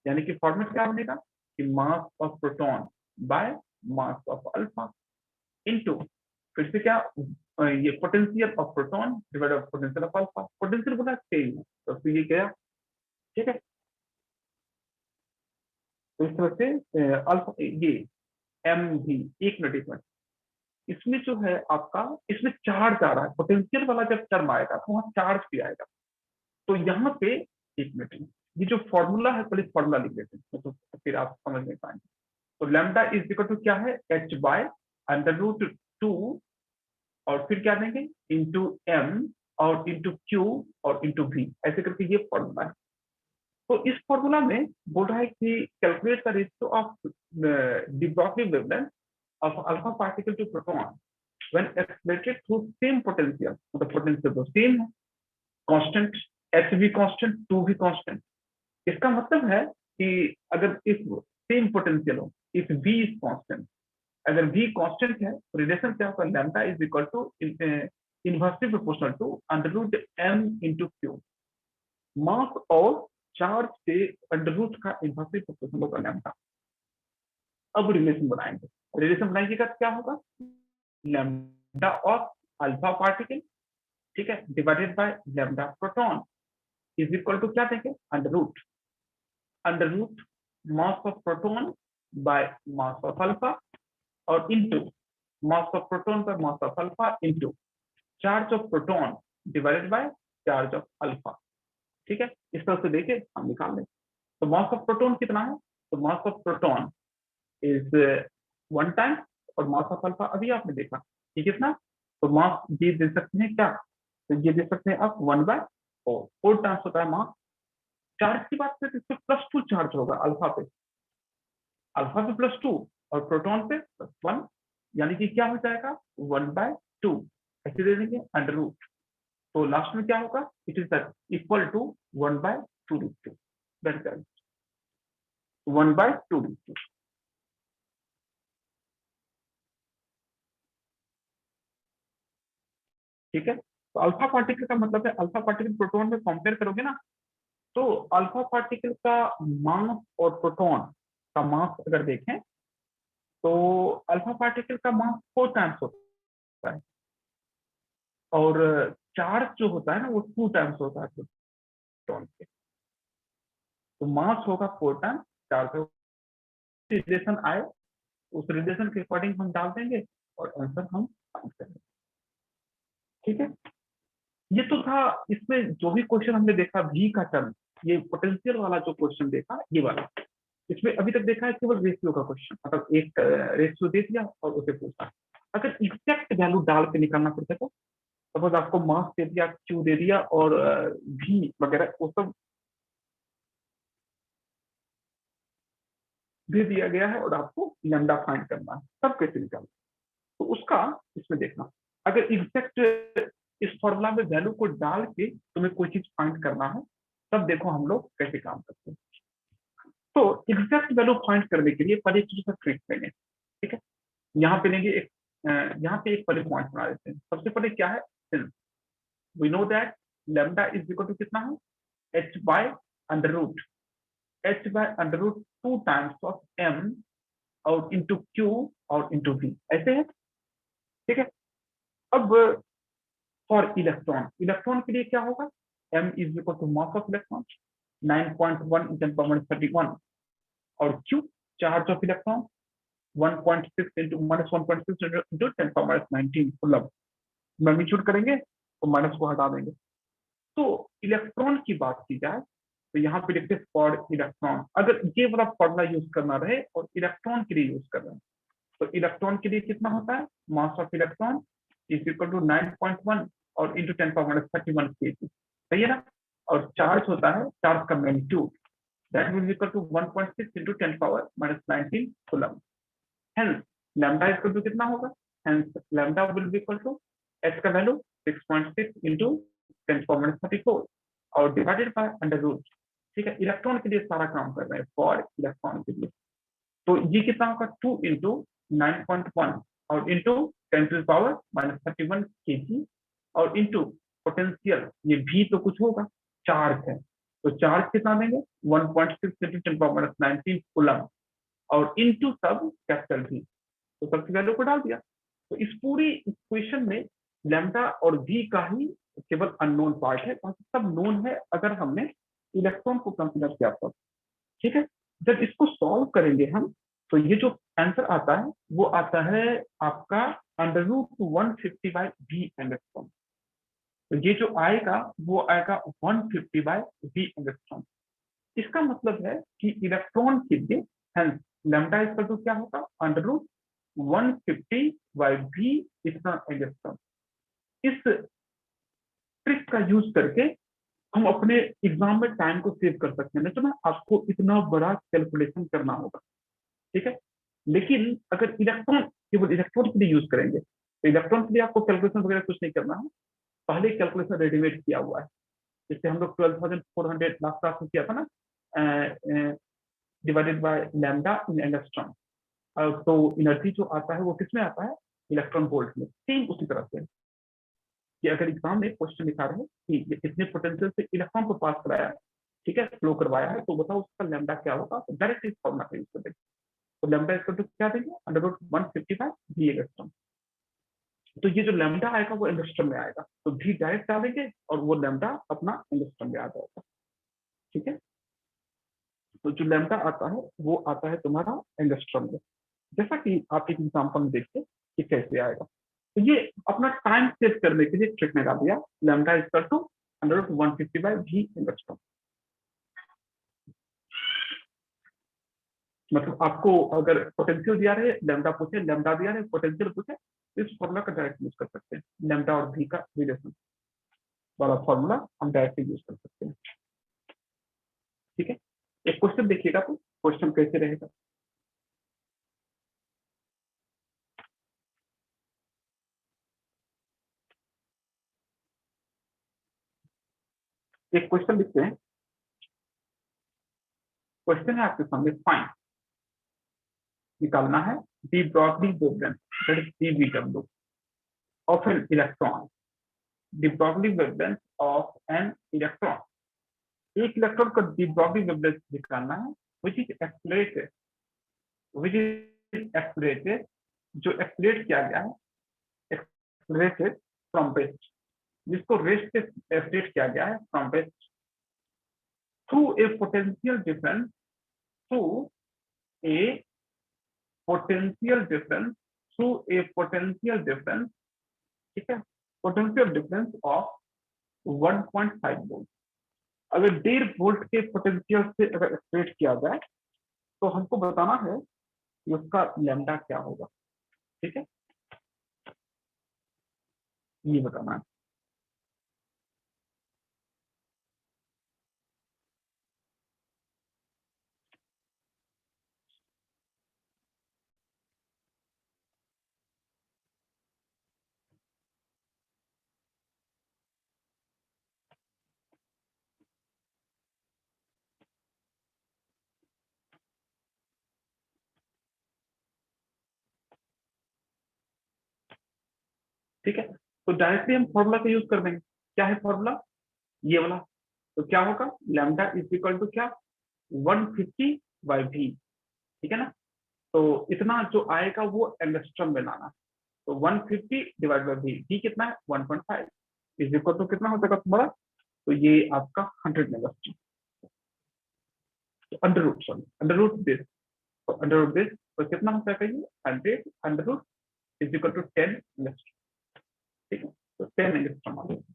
यानी कि फॉर्मेट क्या बनेगा कि मास of proton by mass of alpha into, फिर से क्या, ये potential of proton divide by potential of alpha, potential बोला सेम है, तो फिर ये गया। ठीक है, तो इस तरह से अल्फा ये एम भी एक मिनट इसमें जो है आपका, इसमें चार्ज आ रहा है, पोटेंशियल वाला जब टर्म आएगा तो वहां चार्ज भी आएगा। तो यहाँ पे एक मिनट, ये जो फॉर्मूला है पहले फॉर्मूला लिख लेते हैं, तो फिर आप समझ नहीं पाएंगे। तो लैम्डा इज इक्वल टू क्या है, h/√2, और फिर क्या देंगे इंटू m, और इंटू q, और इंटू v, ऐसे करके ये फॉर्मूला है। तो इस फॉर्मूला में बोल रहा है कि calculate the ratio of de Broglie wavelength of alpha particle to proton when accelerated through same potential, मतलब पोटेंशियल तो सेम है, कांस्टेंट, h भी कांस्टेंट, 2 भी कांस्टेंट। इसका मतलब है कि अगर इस सेम पोटेंशियल हो, इफ v इज कांस्टेंट, अगर v कांस्टेंट है तो रिलेशन क्या होगा, lambda is equal to inversely proportional to √m into q, mass और चार्ज से √ का इनवर्सली प्रोपोर्शनल होगा लैम्डा। अब रिलेशन बनाएंगे, रेडिएशन बनाइएगा तो क्या होगा, लैम्डा ऑफ अल्फा पार्टिकल, ठीक है, divided by lambda proton is equal to क्या देंगे, under root mass of proton by mass of alpha और into mass of proton by mass of alpha into charge of proton divided by charge of alpha. ठीक है, इस तरह से देखे हम निकाल लें। तो मास ऑफ प्रोटॉन कितना है, तो मास ऑफ प्रोटॉन इज 1 टाइम और मास ऑफ अल्फा अभी आपने देखा ये कितना, तो मास ये दे सकते हैं क्या, तो ये दे सकते हैं आप 1/4, 4 टाइम्स होता है मास। चार्ज की बात करें तो इस पे +2 चार्ज होगा अल्फा पे +2 और प्रोटॉन पे +1, यानी कि क्या हो जाएगा 1/2, ऐसे दे देंगे अंडर रूट, तो लास्ट में क्या होगा, it is equal to 1/2√2, that is 1/2√2। ठीक है, तो अल्फा पार्टिकल का मतलब है, अल्फा पार्टिकल प्रोटॉन में कंपेयर करोगे ना, तो अल्फा पार्टिकल का मास और प्रोटॉन का मास अगर देखें तो अल्फा पार्टिकल का मास 4 टाइम्स होता है और चार्ज जो होता है ना वो 2 टाइम्स होता है प्रोटॉन के, तो मास होगा 4 टाइम्स, चार्ज रिलेशन आए उस रिलेशन के अकॉर्डिंग हम डाल देंगे और आंसर हम फाइंड करेंगे। ठीक है, ये तो था, इसमें जो भी क्वेश्चन हमने देखा भी का टर्म, ये पोटेंशियल वाला जो क्वेश्चन देखा ये वाला, इसमें अभी तक देखा है केवल रेशियो का क्वेश्चन, मतलब एक रेशियो दे दिया और उसे पूछा, अगर एग्जैक्ट वैल्यू डाल के निकालना पड़ता तो सपोज आपको मास दे दिया, क्यू दे दिया और भी वगैरह वो सब दे दिया गया है और आपको लैम्डा फाइंड करना है, तब कैसे निकालना, तो उसका इसमें देखना, अगर एग्जैक्ट इस फॉर्मूला में वैल्यू को डाल के तुम्हें कोई चीज फाइंड करना है, तब देखो हम लोग कैसे काम करते हैं। तो एग्जैक्ट वैल्यू फाइंड करने के लिए पहले एक चीज ट्रिक लेंगे। ठीक है, यहाँ पे लेंगे एक, यहाँ पे एक पहले पॉइंट बना देते हैं। सबसे पहले क्या है, since we know that lambda is equal to कितना है, h by under root, h/√2 times of m और इंटू क्यू और इंटू v, ऐसे है। ठीक है, अब फॉर इलेक्ट्रॉन, इलेक्ट्रॉन के लिए क्या होगा, m इज इक्वल टू मास ऑफ इलेक्ट्रॉन 9.1 × 10⁻31 और q charge of electron 1.6 into -1.6 into 10⁻19 coulomb, magnitude करेंगे तो माइनस को हटा देंगे। तो इलेक्ट्रॉन की बात की जाए तो यहाँ पे लिखते फॉर इलेक्ट्रॉन, अगर ये वाला फॉर्मूला यूज करना रहे और इलेक्ट्रॉन के लिए यूज कर रहे हैं, तो इलेक्ट्रॉन के लिए कितना होता है, mass of electron is equal to 9.1 और इंटू 10⁻31 kg, सही है ना, और चार्ज होता है, चार्ज का magnitude that will equal to 1.6 into 10⁻19 coulomb, hence lambda equal to कितना होगा, hence lambda will be equal to h का वैल्यू 6.6 इंटू 10⁻34 और डिवाइडेड बाय अंडर रूट। ठीक है, इलेक्ट्रॉन के लिए सारा काम कर रहे हैं, फॉर इलेक्ट्रॉन के लिए, तो ये कितना होगा 2 इंटू 9.1 और इंटू 10⁻31 kg और इंटू पोटेंशियल, ये भी तो कुछ होगा, चार्ज है, तो चार्ज कितना देंगे 1.6 इंटू 10⁻19 कूलम और इंटू सब कैपिटल भी, तो सबकी वैल्यू को डाल दिया। तो इस पूरी इक्वेशन में लैम्डा और v का ही केवल अननोन पार्ट है, बाकी सब नोन है अगर हमने इलेक्ट्रॉन को कंसीडर किया तो। ठीक है, जब इसको सॉल्व करेंगे हम, तो ये जो आंसर आता है वो आता है आपका √150/v एंगस्ट्रॉम, तो ये जो आएगा वो आएगा 150/v एंगस्ट्रॉम। इसका मतलब है कि इलेक्ट्रॉन के लिए हेंस लैम्डा इक्वल टू क्या होगा, √150/v इतना एंगस्ट्रॉम। इस ट्रिक का यूज करके हम अपने एग्जाम में टाइम को सेव कर सकते हैं, नहीं तो ना आपको इतना बड़ा कैलकुलेशन करना होगा। ठीक है, लेकिन अगर इलेक्ट्रॉन, केवल इलेक्ट्रॉन के लिए यूज करेंगे तो इलेक्ट्रॉन के लिए आपको कैलकुलेशन वगैरह कुछ नहीं करना है, पहले कैलकुलेशन रेडीमेड किया हुआ है, जैसे हम लोग 12,400 लास्ट क्लास में किया था ना, divided by lambda in angstrom, तो एनर्जी जो आता है वो किसमें आता है, इलेक्ट्रॉन वोल्ट में, सेम उसी तरह से कि अगर एग्जाम में क्वेश्चन लिखा रहे कि इतने पोटेंशियल से इलेक्ट्रॉन को पास कराया है, ठीक है, फ्लो करवाया है, तो बताओ उसका लैम्डा क्या होगा, तो डायरेक्ट इस फॉर्मूला का यूज कर देंगे। तो लैम्डा इक्वल टू क्या देंगे, अंडर रूट 155 भी एंगस्ट्रॉम। तो ये जो लैम्डा आएगा वो एंगस्ट्रॉम में आएगा, तो भी डायरेक्ट डालेंगे और वो लैम्डा अपना एंगस्ट्रॉम में आ जाएगा। ठीक है, तो जो लैम्डा आता है वो आता है तुम्हारा एंगस्ट्रॉम में, जैसा कि आप एक एग्जाम्पल में देखते कि कैसे आएगा। तो ये अपना टाइम सेव करने के लिए ट्रिक लगा दिया, lambda equal to under root 155 भी एंगस्ट्रॉम। मतलब आपको अगर पोटेंशियल दिया रहे, लैम्डा पूछे, लैम्डा दिया रहे, पोटेंशियल पूछे, तो इस फॉर्मूला का डायरेक्ट यूज कर सकते हैं, लैम्डा और भी का रिलेशन वाला फॉर्मूला हम डायरेक्ट यूज कर सकते हैं। ठीक है, एक क्वेश्चन देखिएगा, तो क्वेश्चन कैसे रहेगा। एक क्वेश्चन लिखते हैं, क्वेश्चन है आपके सामने, फाइंड, निकालना है de Broglie wavelength, that is DBW of an electron, de Broglie wavelength of an electron. एक इलेक्ट्रॉन का डी ब्रॉडली वेवलेंथ निकालना है which is accelerated, which is accelerated, जो एक्सलरेट किया गया है, एक्सलरेटेड फ्रॉम वेस्ट, जिसको रेस्ट से एक्सलरेट किया गया है from west, through a potential difference, through a potential difference, through a potential difference, ठीक है, पोटेंशियल डिफरेंस ऑफ 1.5 वोल्ट। अगर 1.5 वोल्ट के पोटेंशियल से अगर एक्सप्रेस किया जाए तो हमको बताना है कि उसका लैम्डा क्या होगा। ठीक है, ये बताना है। ठीक है, तो डायरेक्टली हम फॉर्मूला का यूज कर देंगे। क्या है फॉर्मूला, ये वाला। तो क्या होगा, लैम्डा इज इक्वल टू क्या, 150 बाई भी। ठीक है ना, तो इतना जो आएगा वो एंगस्ट्रम में लाना है। तो 150 डिवाइड बाई भी कितना है, 1.5 इज इक्वल टू कितना हो जाएगा तुम्हारा, तो ये आपका 100 एंगस्ट्रम। तो under root, sorry under root this, तो अंडर रूट दिस, तो कितना हो जाएगा ये 100 under root is equal to 10 angstrom. ठीक है, तो 10 एंगस्ट्रम आ गया।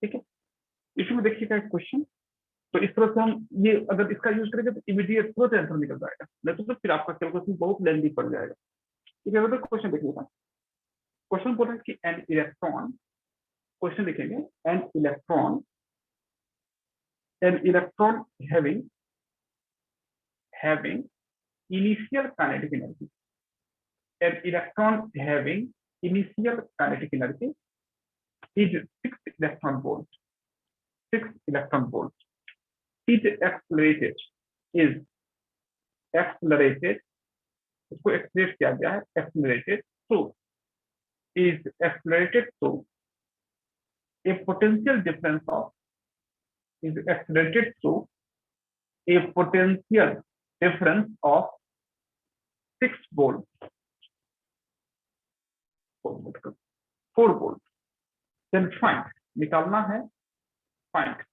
ठीक है, इसमें देखिएगा एक क्वेश्चन, तो इस तरह से हम ये अगर इसका यूज करेंगे तो इमीडिएट तुरंत आंसर निकल जाएगा, नहीं तो फिर आपका कैलकुलेशन बहुत लेंदी पड़ जाएगा। ठीक है, तो क्वेश्चन देखिएगा, क्वेश्चन बोल रहा है कि एन इलेक्ट्रॉन, क्वेश्चन लिखेंगे, an electron, an electron having initial kinetic energy, an electron having initial kinetic energy is 6 electron volt, 6 electron volt, is accelerated, is accelerated, इसको एक्सलेट किया गया है, accelerated to, is accelerated to a potential difference of, is accelerated to a potential difference of 6 volt, 4 volt। Then find, निकालना है, find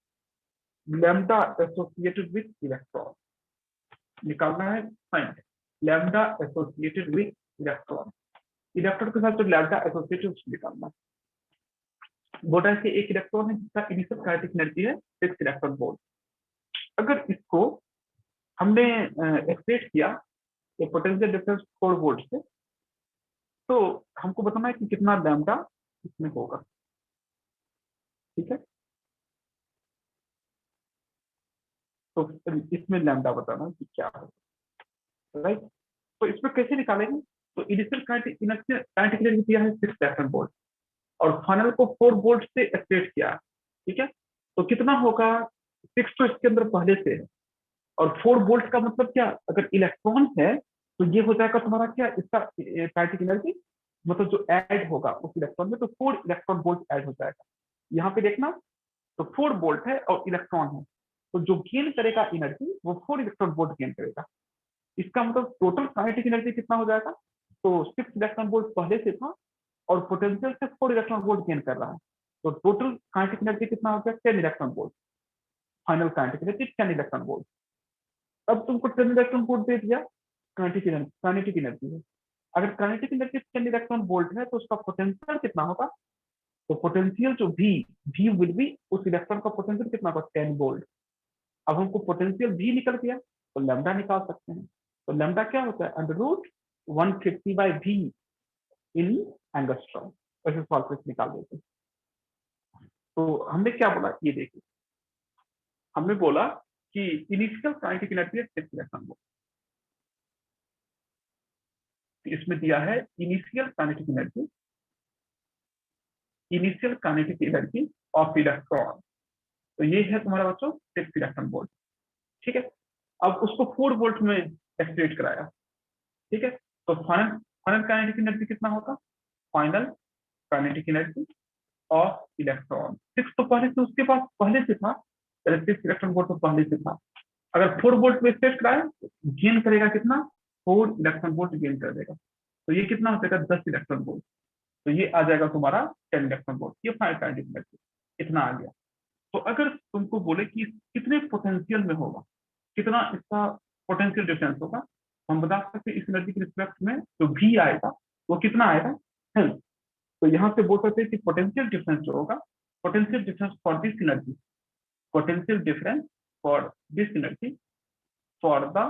lambda associated with electron, निकालना है, find lambda associated with electron, electron के साथ जो lambda associated उसको निकालना। बोला है कि एक इलेक्ट्रॉन है जिसका इनिशियल काइनेटिक एनर्जी है 6 इलेक्ट्रॉन वोल्ट। अगर इसको हमने एक्सप्रेस किया ये पोटेंशियल डिफरेंस 4 वोल्ट से, तो हमको बताना है कि कितना लैम्डा इसमें होगा। ठीक है, तो इसमें लैम्डा बताना कि क्या है, राइट। तो इसमें कैसे निकालेंगे? तो इनिशियल काइनेटिक एनर्जी दिया है 6 इलेक्ट्रॉन वोल्ट और फाइनल को 4 वोल्ट से एक्सपेक्ट किया, ठीक है। तो कितना होगा? 6 तो इसके अंदर पहले से है और 4 वोल्ट का मतलब क्या, अगर इलेक्ट्रॉन है तो ये हो जाएगा तुम्हारा क्या, इसका काइनेटिक एनर्जी मतलब जो ऐड होगा उस इलेक्ट्रॉन में, तो 4 इलेक्ट्रॉन वोल्ट ऐड हो जाएगा। यहाँ पे देखना, तो 4 वोल्ट है और इलेक्ट्रॉन है, तो जो गेन करेगा एनर्जी वो 4 इलेक्ट्रॉन वोल्ट गेन करेगा। इसका मतलब टोटल काइनेटिक एनर्जी कितना हो जाएगा? तो 6 इलेक्ट्रॉन वोल्ट पहले से था और पोटेंशियल से 4 इलेक्ट्रॉन वोल्ट गेन कर रहा है, तो टोटल काइनेटिक एनर्जी कितना हो गया? 10 electron volt. Final kinetic energy 10 electron volt. अब तुमको 10 इलेक्ट्रॉन वोल्ट दे दिया, काइनेटिक एनर्जी है। अगर काइनेटिक एनर्जी 10 इलेक्ट्रॉन वोल्ट है तो उसका पोटेंशियल कितना होगा? तो पोटेंशियल जो भी वी विल बी, उस इलेक्ट्रॉन का पोटेंशियल कितना होगा? 10 वोल्ट। अब हमको पोटेंशियल भी निकल गया तो लैम्डा निकाल सकते हैं। तो लैम्डा क्या होता है? Under root 150/v in angstrom. ऐसे सॉल्व करके निकाल देते हैं। तो हमने क्या बोला, ये देखिए, हमने बोला कि इनिशियल काइनेटिक एनर्जी है 6 इलेक्ट्रॉन वोल्ट। इसमें दिया है initial kinetic energy of electron. तो ये है तुम्हारा बच्चों 6 इलेक्ट्रॉन वोल्ट, ठीक है। अब उसको 4 वोल्ट में एक्सप्रेस कराया, ठीक है। तो फाइनल फाइनल काइनेटिक एनर्जी कितना होगा? Final kinetic energy of electron 6 तो पहले से उसके पास पहले से था, 6 इलेक्ट्रॉन वोल्ट तो पहले से था। अगर 4 वोल्ट में सेट कराए तो गेन करेगा कितना? 4 इलेक्ट्रॉन वोल्ट गेन कर देगा। तो ये कितना हो जाएगा? 10 इलेक्ट्रॉन वोल्ट। तो ये आ जाएगा तुम्हारा 10 इलेक्ट्रॉन वोल्ट। ये फाइनल काइनेटिक एनर्जी इतना आ गया। तो अगर तुमको बोले कि कितने पोटेंशियल में होगा, कितना इसका पोटेंशियल डिफरेंस होगा, तो हम बता सकते हैं इस एनर्जी के रिस्पेक्ट में जो भी आएगा वो कितना आएगा? है। तो यहाँ से बोल सकते हैं कि पोटेंशियल डिफरेंस जो होगा, potential difference for this energy, potential difference for this energy for the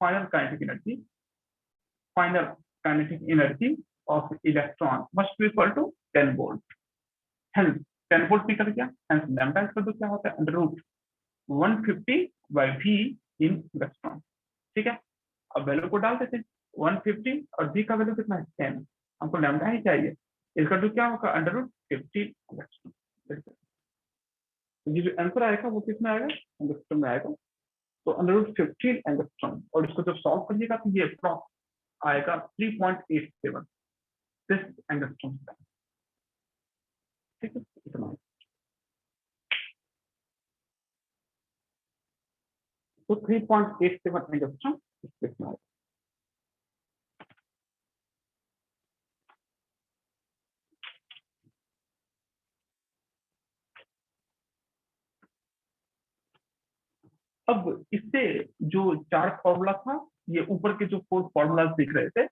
final kinetic energy, final kinetic energy of electron must be equal to 10 volt. Hence 10 volt निकल गया, hence lambda इक्वल टू क्या होता है? Under root 150/v इन electron, ठीक है। अब value को डाल देते हैं, 150 और v का वैल्यू कितना है? 10। हमको लैम्डा ही चाहिए, इसका टू क्या होगा? Under root 50 electron. ये जो आंसर आएगा वो किसमें आएगा? एंगस्ट्रॉम में आएगा। तो अंडर रूट 15 एंगस्ट्रॉम, और इसको जब सॉल्व करिएगा तो ये अप्रॉक्स आएगा 3.87 एंगस्ट्रॉम, ठीक है। इतना तो 3.87 एंगस्ट्रॉम स्पेस में आएगा। अब इससे जो 4 फॉर्मूला था, ये ऊपर के जो 4 फॉर्मूला दिख रहे थे,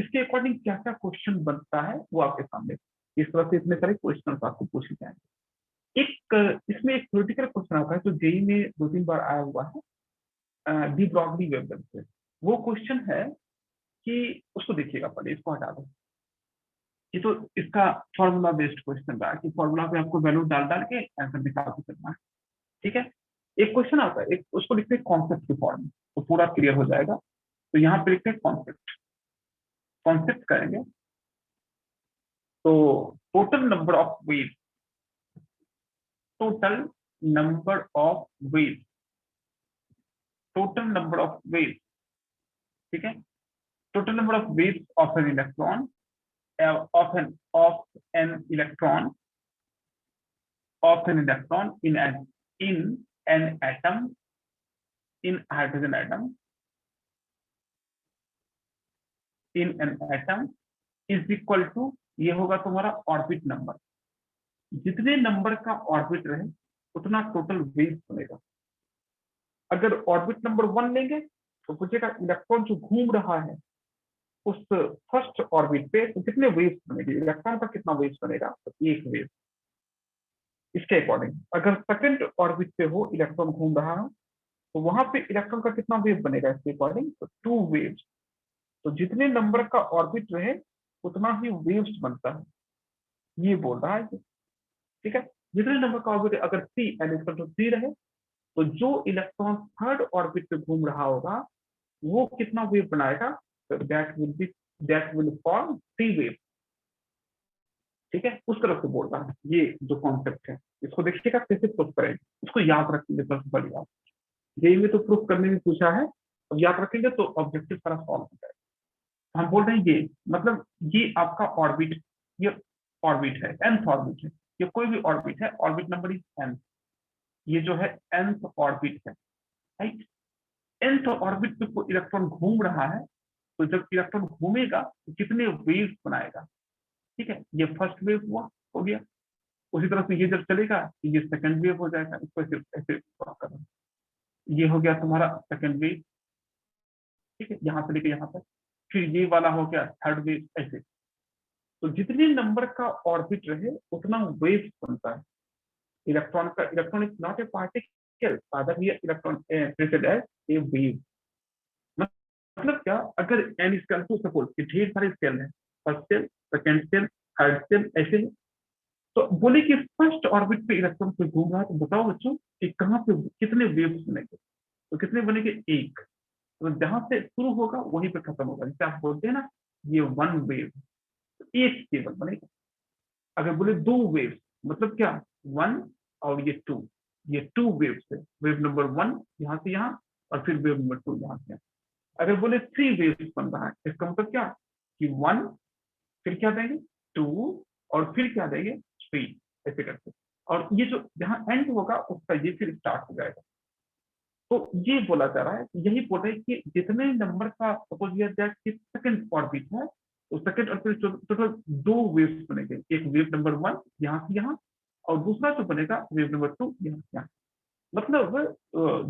इसके अकॉर्डिंग क्या क्या क्वेश्चन बनता है वो आपके सामने इस तरह से इतने सारे क्वेश्चन आपको पूछे जाएंगे। इसमें एक थ्योरेटिकल क्वेश्चन आता है जो जेई में 2-3 बार आया हुआ है, डी ब्रॉगली वेवलेंथ से। वो क्वेश्चन है कि उसको देखिएगा, पहले इसको हटा दो। ये तो इसका फॉर्मूला बेस्ड क्वेश्चन रहा कि फॉर्मूला पे आपको वैल्यू डाल डाल के आंसर निकाल के करना है, ठीक है। एक क्वेश्चन आता है, एक उसको लिखते हैं कॉन्सेप्ट की फॉर्म में, तो पूरा क्लियर हो जाएगा। तो यहाँ पे लिखते हैं कॉन्सेप्ट, कॉन्सेप्ट करेंगे तो total number of wave, total number of wave, total number of wave, ठीक है। Total number of waves of an electron, of an electron, in an atom, in hydrogen atom, in an atom is equal to, ये होगा तुम्हारा orbit number. जितने number का orbit रहे उतना total wave बनेगा। अगर ऑर्बिट नंबर 1 लेंगे तो पूछेगा इलेक्ट्रॉन जो घूम रहा है उस फर्स्ट ऑर्बिट पे तो कितने वेव्स बनेगी, इलेक्ट्रॉन का कितना वेव्स बनेगा? तो एक वेव। इसके अकॉर्डिंग अगर सेकंड ऑर्बिट पे हो, इलेक्ट्रॉन घूम रहा है, तो वहां पे इलेक्ट्रॉन का कितना वेव बनेगा? इसके अकॉर्डिंग तो 2 वेव्स। तो जितने नंबर का ऑर्बिट रहे उतना ही वेव्स बनता है, ये बोल रहा है, ठीक है। जितने नंबर का ऑर्बिट, अगर 3 n = 3 रहे तो जो इलेक्ट्रॉन थर्ड ऑर्बिट पे घूम रहा होगा वो कितना वेव बनाएगा, दैट विल फॉर्म 3 वेव। ठीक है, उस तरफ से बोल रहा है। ये जो कॉन्सेप्ट है इसको देखिएगा कैसे प्रूफ करेंगे, इसको याद रखेंगे सबसे बड़ी बात। जेई में तो प्रूफ करने में पूछा है, अब याद रखेंगे तो ऑब्जेक्टिव सारा सॉल्व हो जाएगा। हम बोल रहे हैं ये मतलब ये आपका ऑर्बिट, ये ऑर्बिट है, nth ऑर्बिट है, ये कोई भी ऑर्बिट है, ऑर्बिट नंबर इज n, ये जो है nth ऑर्बिट है, राइट। nth ऑर्बिट पे कोई इलेक्ट्रॉन घूम रहा है, तो जब इलेक्ट्रॉन घूमेगा तो कितने वेव्स बनाएगा। ठीक है, ये फर्स्ट वेव हुआ, हो गया। उसी तरह से ये जब चलेगा तो ये सेकंड वेव हो जाएगा, इसको ऐसे ऐसे करना। ये हो गया तुम्हारा सेकंड वेव, ठीक है, यहाँ से लेके यहाँ तक। फिर ये वाला हो गया थर्ड वेव, ऐसे। तो जितने नंबर का ऑर्बिट रहे उतना वेव बनता है इलेक्ट्रॉन का। Electron is not a particle, further ये electron treated as a wave. मतलब क्या, अगर एन स्केल टू सपोज कि ढेर सारे स्केल है, first scale, second scale, third scale, ऐसे ही। तो बोले कि फर्स्ट ऑर्बिट पे इलेक्ट्रॉन पे घूम रहा है, तो बताओ बच्चों कि कहाँ पे कितने वेव्स बनेंगे। तो कितने बनेंगे, एक। तो जहां से शुरू होगा वहीं पे खत्म होगा। जैसे आप बोलते हैं ना ये वन वेव, तो एक केवल बनेगा। अगर बोले दो वेव मतलब क्या, वन और ये टू, ये टू वेव्स है। वेव नंबर वन यहाँ से यहाँ, और फिर वेव नंबर टू यहाँ से यहाँ। अगर बोले थ्री वेव्स बन रहा है, इसका मतलब क्या कि वन, फिर क्या देंगे, टू, और फिर क्या देंगे, थ्री, ऐसे करके। और ये जो जहां एंड होगा उसका ये फिर स्टार्ट हो जाएगा। तो ये बोला जा रहा है, यही बोल रहे हैं कि जितने नंबर का सपोज दैट कि सेकंड ऑर्बिट है, तो सेकंड ऑर्बिट टोटल दो वेव्स बनेंगे। एक वेव नंबर वन यहाँ से यहाँ, और दूसरा जो बनेगा वेव नंबर टू यहाँ से यहाँ। मतलब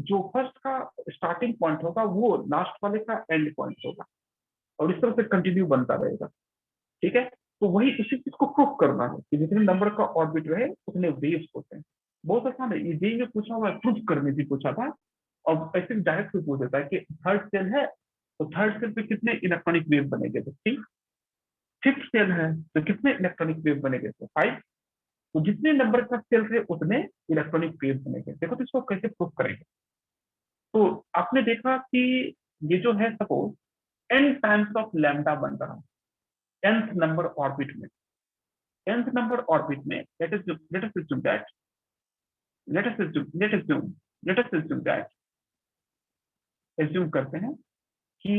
जो फर्स्ट का स्टार्टिंग पॉइंट होगा वो लास्ट वाले का एंड पॉइंट होगा, और इस तरह से कंटिन्यू बनता रहेगा। ठीक है, तो वही इसी चीज को प्रूफ करना है कि जितने नंबर का ऑर्बिट रहे उतने वेव्स होते हैं। बहुत आसान है, ये जेई में पूछा हुआ है, प्रूफ करने भी पूछा था। और ऐसे डायरेक्ट भी पूछ देता है कि थर्ड सेल है तो थर्ड सेल पे कितने इलेक्ट्रॉनिक वेव बनेंगे, तो ठीक। फिफ्थ सेल है तो कितने इलेक्ट्रॉनिक वेव बनेंगे, तो 5। तो जितने नंबर का सेल है उतने इलेक्ट्रॉनिक वेव बनेंगे। देखो तो इसको कैसे प्रूफ करेंगे। तो आपने देखा कि ये जो है suppose n times of lambda बन रहा है nth नंबर ऑर्बिट में। nth नंबर ऑर्बिट में let us assume that let us assume that assume करते हैं कि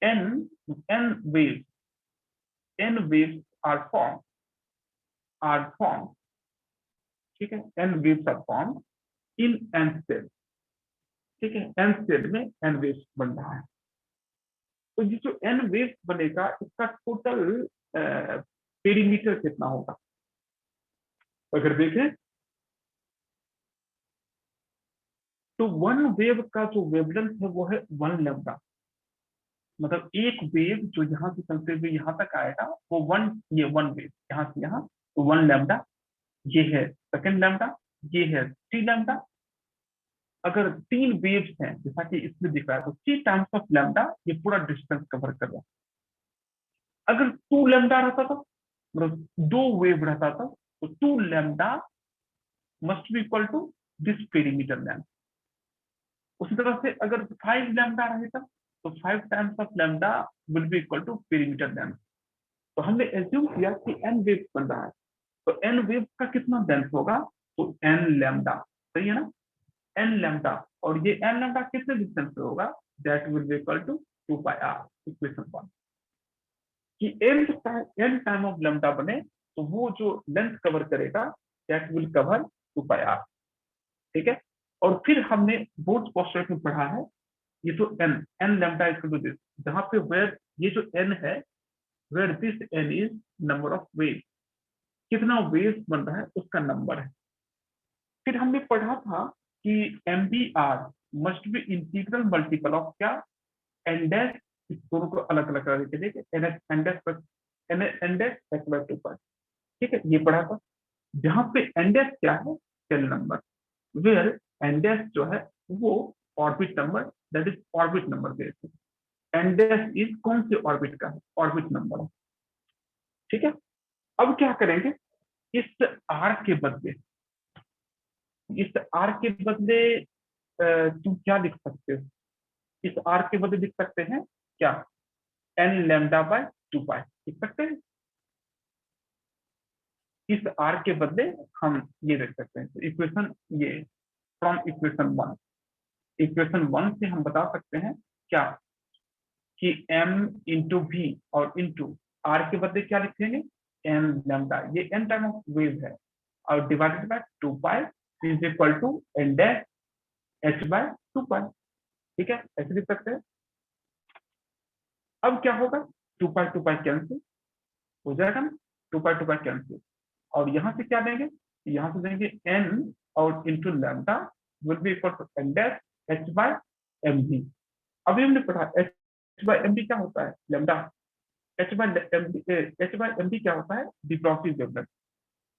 n n waves are formed, ठीक है, n waves are formed in n cell। ठीक है, n सेल में n waves बन रहा है। तो ये जो n waves बनेगा इसका टोटल पेरीमीटर कितना होगा, अगर देखें तो वन वेव का जो वेवलेंथ है वो है 1 लैम्डा। मतलब एक वेव जो यहाँ से चलते हुए यहाँ तक आएगा वो वन, ये वन वेव यहाँ से यहाँ, तो 1 लैम्डा। ये है सेकंड लैम्डा, ये है 3 लैम्डा। अगर तीन वेव्स हैं जैसा कि इसमें दिख रहा है, तो 3 टाइम्स ऑफ लैम्डा ये पूरा डिस्टेंस कवर कर रहा है। अगर 2 लैम्डा रहता था, मतलब दो वेव रहता था, तो 2 lambda must be equal to this perimeter length. उसी तरह से अगर 5 लैम्डा रहेगा तो 5 times of lambda will be equal to perimeter length. तो हमने एज्यूम किया कि एन वेव बन रहा है, तो एन वेव का कितना लेंथ होगा, तो एन लैम्डा, सही है ना, एन लैम्डा। और ये एन लैम्डा कितने डिस्टेंस पे होगा, that will be equal to 2 πr। Equation 1 कि एन टाइम ऑफ लैम्डा बने तो वो जो लेंथ कवर करेगा दैट विल कवर 2 πr। ठीक है, और फिर हमने बोर्ड पोस्टुलेट में पढ़ा है ये जो n lambda is to this, जहां पे वेयर ये जो एन है, where this n is number of wave, कितना वेव बन रहा है उसका नंबर है। फिर हमने पढ़ा था कि M B R must be integral multiple of क्या, एन डैश, इस दोनों को अलग अलग करके देखे, एन डैश बाय 2 पर। ठीक है, ये पढ़ा था। जहां पे एन डैश क्या है, shell number, where n dash जो है वो orbit number, that is orbit number base. N dash is कौन से ऑर्बिट का है, ऑर्बिट नंबर है। ठीक है, अब क्या करेंगे, इस आर के बदले, इस आर के बदले तुम क्या लिख सकते हो, इस आर के बदले लिख सकते हैं क्या, एन लैम्डा बाय 2 पाई लिख सकते हैं। इस आर के बदले हम ये लिख सकते हैं। तो इक्वेशन ये फ्रॉम इक्वेशन 1 से हम बता सकते हैं क्या कि m इंटू वी और इंटू आर के बदले क्या लिखेंगे, एम लैम्डा, ये n टाइम ऑफ वेव है, और divided by 2 pi is equal to n dash h by 2 pi. ठीक है, ऐसे लिख सकते हैं। अब क्या होगा, 2 पाई कैंसिल हो जाएगा ना, 2 पाई कैंसिल, और यहाँ से क्या देंगे, यहाँ से देंगे n और into lambda will be equal to n dash h by M B. अभी हमने पढ़ा h बाय एम बी क्या होता है, lambda, h by M B क्या होता है, डी ब्रॉगली वेवलेंथ।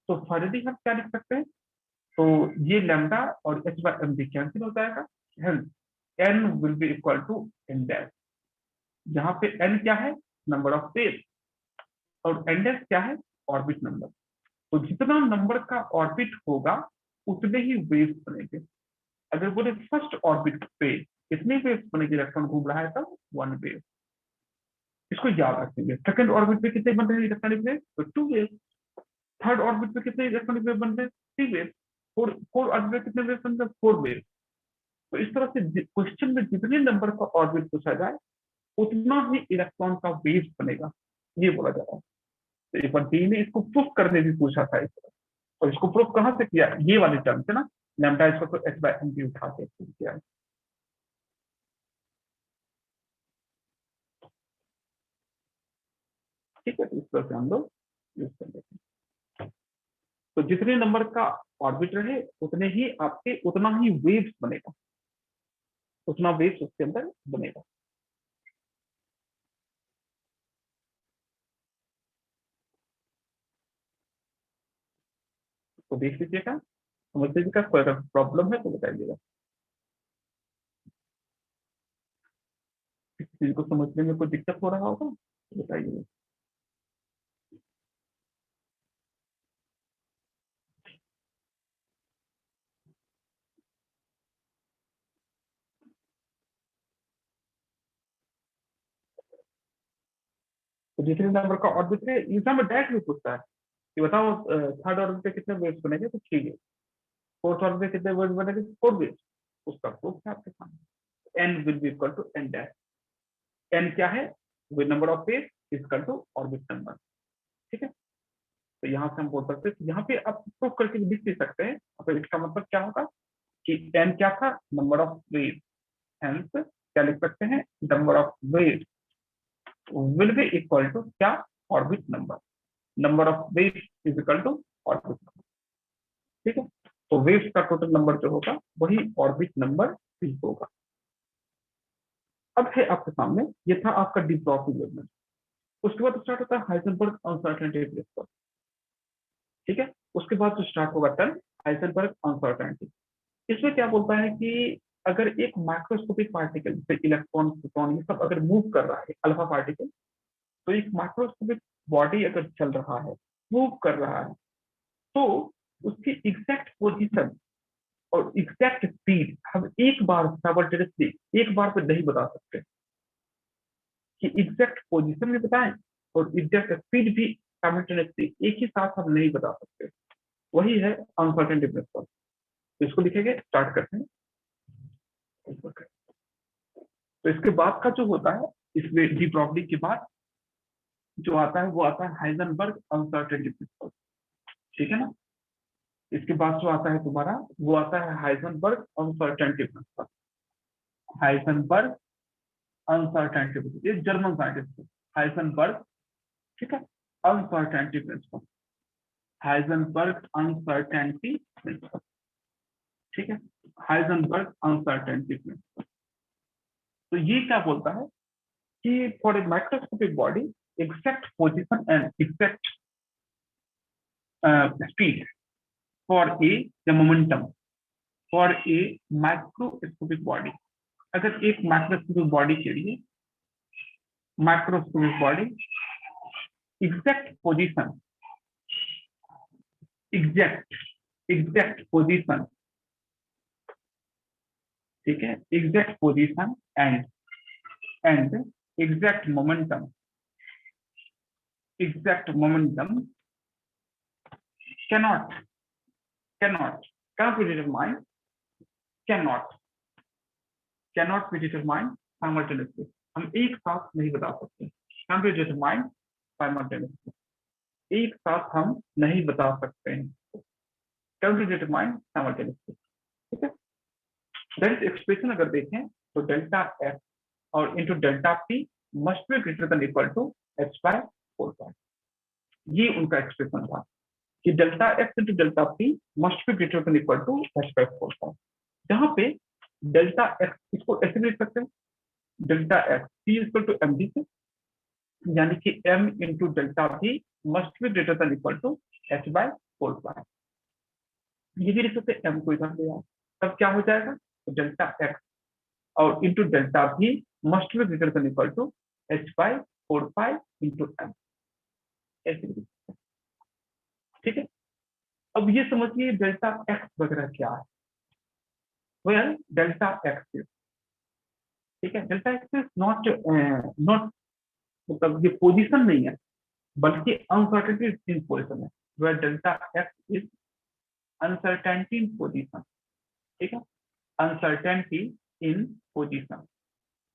तो फाइनली हम क्या लिख सकते हैं, तो ये लैम्डा और h by M B cancel हो जाएगा, hence n will be equal to n dash. यहाँ पे n क्या है, नंबर ऑफ वेव, और n डैश क्या है, ऑर्बिट नंबर। तो जितना नंबर का ऑर्बिट होगा उतने ही वेव्स बनेंगे। अगर बोले फर्स्ट ऑर्बिट पे कितने वेव्स बनेगी, इलेक्ट्रॉन घूम रहा है तब 1 वेव, इसको याद रखेंगे। सेकंड ऑर्बिट पे कितने बन रहे हैं इलेक्ट्रॉनिक वेव, तो 2 वेव। थर्ड ऑर्बिट पे कितने इलेक्ट्रॉनिक वेव बन रहे हैं, 3 वेव। फोर ऑर्बिट पे कितने वेव बन रहे हैं, 4 वेव। तो इस तरह से क्वेश्चन में जितने नंबर का ऑर्बिट पूछा जाए उतना ही इलेक्ट्रॉन का वेव बनेगा, ये बोला जा रहा है। तो एक बार डी ने इसको प्रूफ करने भी पूछा था इस तरह, और इसको प्रूफ कहाँ से किया, ये वाले टर्म से ना, लैम्डा इसको तो एच बाय एम बी उठा के किया है। ठीक है, तो इस तरह से हम लोग यूज कर लेते हैं। तो जितने नंबर का ऑर्बिट रहे उतने ही आपके उतना ही वेव्स बनेगा, उतना वेव्स उसके अंदर बनेगा। तो देख लीजिएगा, समझ लीजिएगा, कोई अगर प्रॉब्लम है तो बताइएगा। किसी चीज को समझने में कोई दिक्कत हो रहा होगा तो बताइएगा। तो जितने नंबर का ऑर्बिट है एग्जाम में डायरेक्ट भी पूछता है कि बताओ थर्ड ऑर्बिट पे कितने वेव्स बनेंगे, तो ठीक है। फोर्थ ऑर्बिट पे कितने वेव्स बनेंगे, 4 वेव्स। उसका प्रूफ है आपके सामने, n will be equal to n dash. N क्या है, वे number of wave equal to orbit number. ठीक है, तो यहाँ से हम बोल सकते हैं, यहाँ पे आप प्रूफ करके लिख भी सकते हैं। तो इसका मतलब क्या होगा कि एन क्या था, नंबर ऑफ वेव, हेंस क्या लिख सकते हैं, number of wave will be equal to क्या, orbit number. Number of wave is equal to orbit number. ठीक है, तो वेव्स का टोटल नंबर जो होगा वही ऑर्बिट नंबर भी होगा। अब है आपके सामने, ये था आपका डी ब्रॉगली वेवलेंथ। उसके बाद स्टार्ट होता है हाइजेनबर्ग अनसर्टेनिटी प्रिंसिपल। ठीक है, उसके बाद जो स्टार्ट होगा टर्म हाइजेनबर्ग अनसर्टेनिटी। इसमें क्या बोलता है कि अगर एक माइक्रोस्कोपिक पार्टिकल जैसे इलेक्ट्रॉन, प्रोटॉन, ये सब अगर मूव कर रहा है, अल्फा पार्टिकल, तो एक माइक्रोस्कोपिक बॉडी अगर चल रहा है, मूव कर रहा है, तो उसकी एग्जैक्ट पोजीशन और एग्जैक्ट स्पीड हम एक बार साइमल्टेनियसली एक बार पे नहीं बता सकते, कि एग्जैक्ट पोजीशन भी बताएं और एग्जैक्ट स्पीड भी साइमल्टेनियसली एक ही साथ हम नहीं बता सकते। वही है अनसर्टेनिटी प्रिंसिपल। तो इसको लिखेंगे, स्टार्ट करते हैं। तो इसके बाद का जो होता है, इसमें डी ब्रॉगली के बाद जो आता है वो आता है हाइजेनबर्ग अनसर्टेनिटी प्रिंसिपल। ठीक है ना, इसके बाद जो आता है तुम्हारा वो आता है Heisenberg uncertainty principle. Heisenberg uncertainty principle, ये जर्मन साइंटिस्ट है, हाइजेनबर्ग। ठीक है, uncertainty principle, Heisenberg uncertainty principle. ठीक है, हाइजेनबर्ग अनसर्टेनिटी प्रिंसिपल। तो ये क्या बोलता है कि for a microscopic body exact position and exact speed for a the momentum for a microscopic body. अगर एक माइक्रोस्कोपिक बॉडी के लिए, microscopic body exact position, exact exact position ठीक है, exact position and exact momentum, exact momentum cannot cannot be determined, cannot be determined simultaneously। हम एक साथ नहीं बता सकते, can be determined simultaneously, एक साथ हम नहीं बता सकते हैं, can be determined simultaneously। ठीक है, दैट इज एक्सप्रेशन अगर देखें तो डेल्टा एफ और into delta P must be greater than equal to H by 4 ये उनका एक्सप्रेशन था कि delta x into delta P must be greater than equal to H by 4, जहां पे डेल्टा एक्स इसको ऐसे भी लिख सकते हैं, delta X P equal to M D से, यानी कि M into delta P must be greater than equal to H by 4। ये भी लिख सकते हैं, एम को इधर ले आओ, तब क्या हो जाएगा, तो डेल्टा एक्स और इंटू डेल्टा भी must be greater than equal to H by 4 into M, ऐसे। ठीक है, अब ये समझिए डेल्टा एक्स वगैरह क्या है, वेल डेल्टा एक्स, ठीक है, delta x is not not मतलब ये पोजीशन नहीं है, बल्कि अनसर्टेनिटी इन पोजीशन है, where delta x is uncertainty in position. ठीक है, अनसर्टेनिटी इन पोजीशन,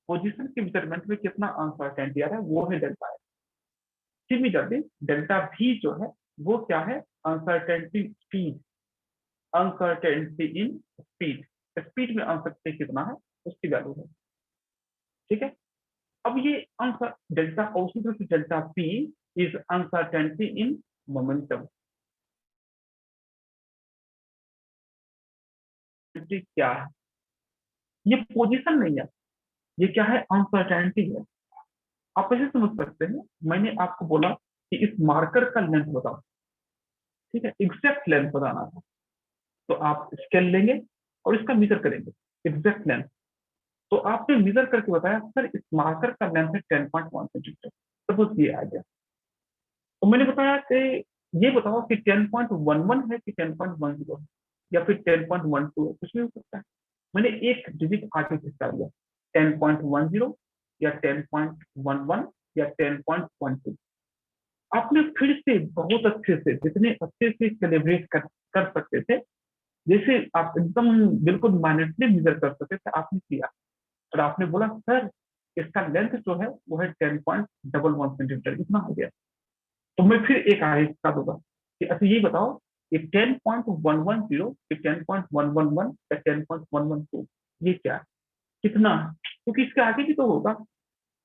पोजीशन के मेजरमेंट में कितना अनसर्टेनिटी आ रहा है वो है डेल्टा एक्स। सिमिलरली डेल्टा भी जो है वो क्या है, uncertainty speed, uncertainty in speed, speed में अनसर्टेनिटी कितना है उसकी वैल्यू है। ठीक है, अब ये डेल्टा और उसी तरह से delta P is uncertainty in momentum. क्या है, ये पोजीशन नहीं है, ये क्या है, अनसर्टेनिटी है। आप ऐसे समझ सकते हैं, मैंने आपको बोला कि इस मार्कर का लेंथ बताओ, ठीक है, एग्जैक्ट लेंथ बताना था, तो आप स्केल लेंगे और इसका मीजर करेंगे एग्जैक्ट लेंथ। तो आपने मीजर करके बताया सर इस मार्कर का लेंथ है 10.1 सेंटीमीटर, सपोज ये आ गया, तो मैंने बताया कि ये बताओ कि 10.11 है कि 10.10 है या फिर 10.12 है, कुछ भी हो सकता है। मैंने एक डिजिट आगे खिसका दिया, 10.10 या 10.11 या 10.12। आपने फिर से बहुत अच्छे से, जितने अच्छे से कैलिब्रेट कर सकते थे, जैसे आप एकदम बिल्कुल माइन्यूटली मेजर कर सकते थे, आपने किया और आपने बोला सर इसका लेंथ जो है वो है 10.11 सेंटीमीटर, इतना हो गया। तो मैं फिर एक आगे का दूंगा कि अच्छा ये बताओ कि 10.110 कि 10.111 या 10.112 ये क्या है, कितना है, क्योंकि इसके आगे भी तो होगा।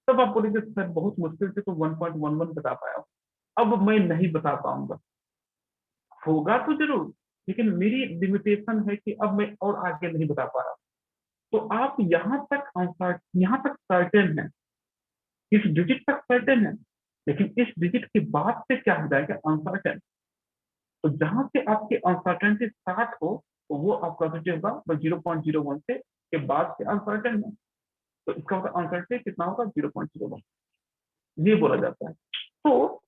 तब आप बोलेंगे सर बहुत मुश्किल से तो 1.11 बता पाया, अब मैं नहीं बता पाऊंगा। होगा तो जरूर, लेकिन मेरी लिमिटेशन है कि अब मैं और आगे नहीं बता पा रहा। तो आप यहाँ तक सर्टेन है, इस डिजिट तक सर्टेन है, लेकिन इस डिजिट के बाद से क्या हो जाएगा, अनसर्टेन। तो जहां से आपकी अनसर्टेनिटी स्टार्ट हो तो वो आपका होगा 0.01 से के बाद से अनसर्टेन है, तो इसका मतलब अनसर्टेनिटी कितना होगा, 0.01, ये बोला जाता है। तो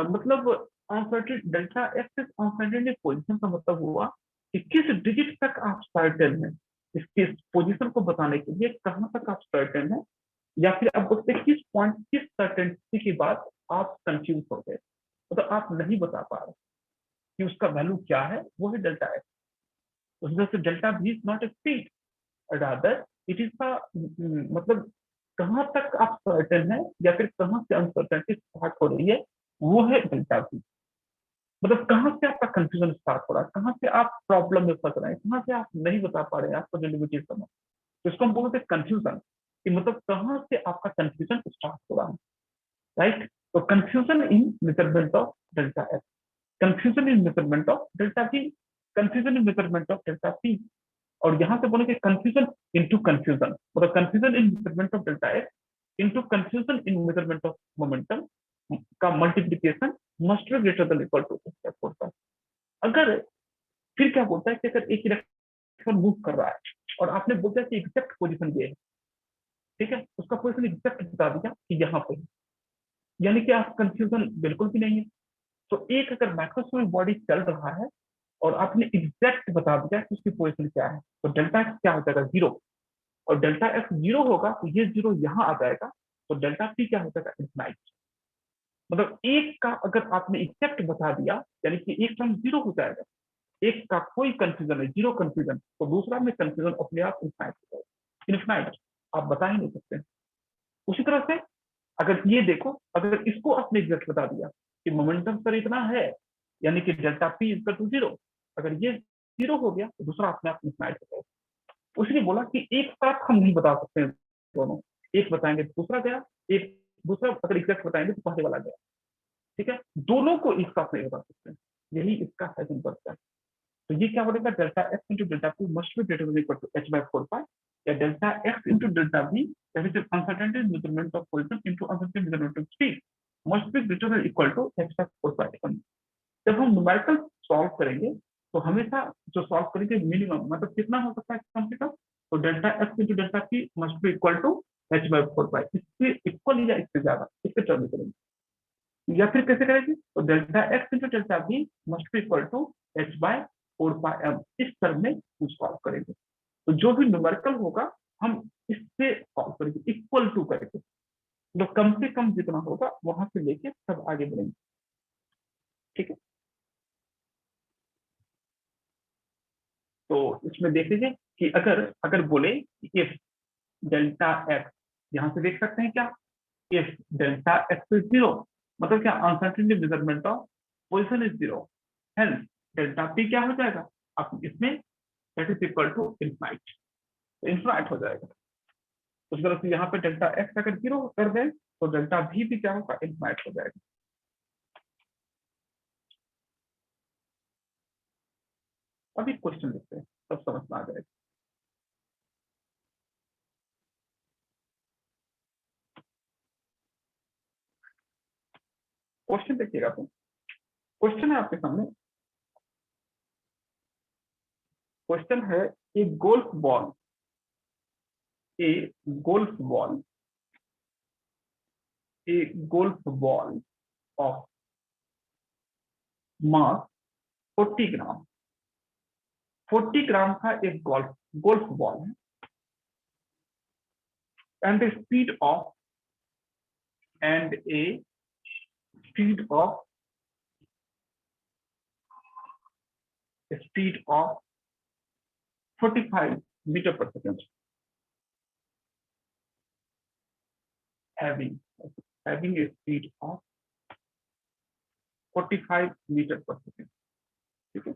मतलब uncertain delta x uncertainty position का मतलब हुआ कि किस डिजिट तक आप सर्टेन है, इसके पोजीशन को बताने के लिए कहां तक आप सर्टेन है, या फिर आप बोलते हैं किस पॉइंट, किस सर्टेनिटी के बाद आप कंफ्यूज हो गए, मतलब आप नहीं बता पा रहे कि उसका वैल्यू क्या है, वो है डेल्टा एक्स। उस वजह से डेल्टा भी is not A speed, rather it is का मतलब कहां तक आप सर्टेन है या फिर कहां से अनसर्टेनिटी स्टार्ट हो रही है, वो है डेल्टा भी। मतलब कहां से आपका कंफ्यूजन स्टार्ट हो रहा है, कहां से आप प्रॉब्लम में फंस रहे हैं, कहां से आप नहीं बता पा रहे हैं, आपको जो लिमिटेशन है, तो इसको हम बोलते हैं कंफ्यूजन, कि मतलब कहां से आपका कंफ्यूजन स्टार्ट हो रहा है, राइट। तो confusion in measurement of delta x, confusion in measurement of delta p, confusion in measurement of delta p, और यहां से बोलेंगे कंफ्यूजन इनटू कंफ्यूजन, मतलब confusion in measurement of delta x into confusion in measurement of momentum का multiplication must be greater than equal to होता है। अगर फिर क्या बोलता है कि अगर एक इलेक्ट्रॉन मूव कर रहा है और आपने बोलता है कि एग्जैक्ट पोजीशन ये है, ठीक है, उसका पोजीशन एग्जैक्ट बता दिया कि यहाँ पे, यानी कि आप कंफ्यूजन बिल्कुल भी नहीं है। तो एक अगर माइक्रोस्कोपिक बॉडी चल रहा है और आपने एग्जैक्ट बता दिया कि उसकी पोजीशन क्या है, तो डेल्टा एक्स क्या हो जाएगा, 0। और डेल्टा एक्स 0 होगा तो ये 0 यहाँ आ जाएगा, तो डेल्टा पी क्या हो जाएगा, इनफाइनाइट। मतलब एक का अगर आपने एग्जैक्ट बता दिया, यानी कि एक टर्म 0 हो जाएगा, एक का कोई कंफ्यूजन है, 0 कंफ्यूजन, तो दूसरा में कंफ्यूजन अपने आप इनफाइनाइट हो जाएगा। इनफाइनाइट आप बता ही नहीं सकते। उसी तरह से अगर ये देखो, अगर इसको आपने एग्जैक्ट बता दिया कि मोमेंटम सर इतना है, यानी कि डेल्टा पी इक्वल टू 0, अगर ये 0 हो गया तो दूसरा अपने आप इनफाइनाइट हो जाएगा। उसने बोला कि एक साथ हम नहीं बता सकते हैं दोनों, एक बताएंगे तो दूसरा गया, एक दूसरा अगर एग्जैक्ट बताएंगे तो पहले वाला गया। ठीक है, दोनों को एक साथ नहीं बता सकते, यही इसका फैशन पड़ता है। तो ये क्या बोलेगा, delta x into delta P must be greater than equal to h by 4 pi, या delta x into delta v, that is uncertainty measurement of position into uncertainty measurement of speed, must be greater than equal to h by 4 pi। जब हम numerical solve करेंगे तो हमेशा जो solve करेंगे minimum मतलब कितना हो सकता है कम से कम, तो delta x into delta P must be equal to h by 4 pi, इससे इक्वल या इससे ज्यादा, इससे टर्म में करेंगे। या फिर कैसे करेंगे, तो delta x into delta b must be equal to h by 4 pi m, इस टर्म में सॉल्व करेंगे। तो जो भी न्यूमेरिकल होगा हम इससे सॉल्व करेंगे, इक्वल टू करके, तो कम से कम जितना होगा वहां से लेके सब आगे बढ़ेंगे। ठीक है, तो इसमें देख लीजिए कि अगर अगर बोले इफ डेल्टा एक्स, यहां से देख सकते हैं क्या, इफ डेल्टा एक्स इज 0, मतलब क्या, uncertainty measurement of position is 0, hence delta p क्या हो जाएगा, अब इसमें that is equal to infinite, तो इनफाइनाइट हो जाएगा। उस तरह से यहाँ पे डेल्टा एक्स अगर 0 कर दें तो डेल्टा भी क्या होगा, इनफाइनाइट हो जाएगा। अभी क्वेश्चन देखते हैं, सब समझ में आ जाएगा। क्वेश्चन देखिएगा, तो क्वेश्चन है आपके सामने, क्वेश्चन है a golf ball, a golf ball, a golf ball of mass 40 gram, 40 gram का एक गोल्फ गोल्फ बॉल है, and speed of and a speed of 45 metre पर second, having having a speed of 45 metre पर second. ठीक है,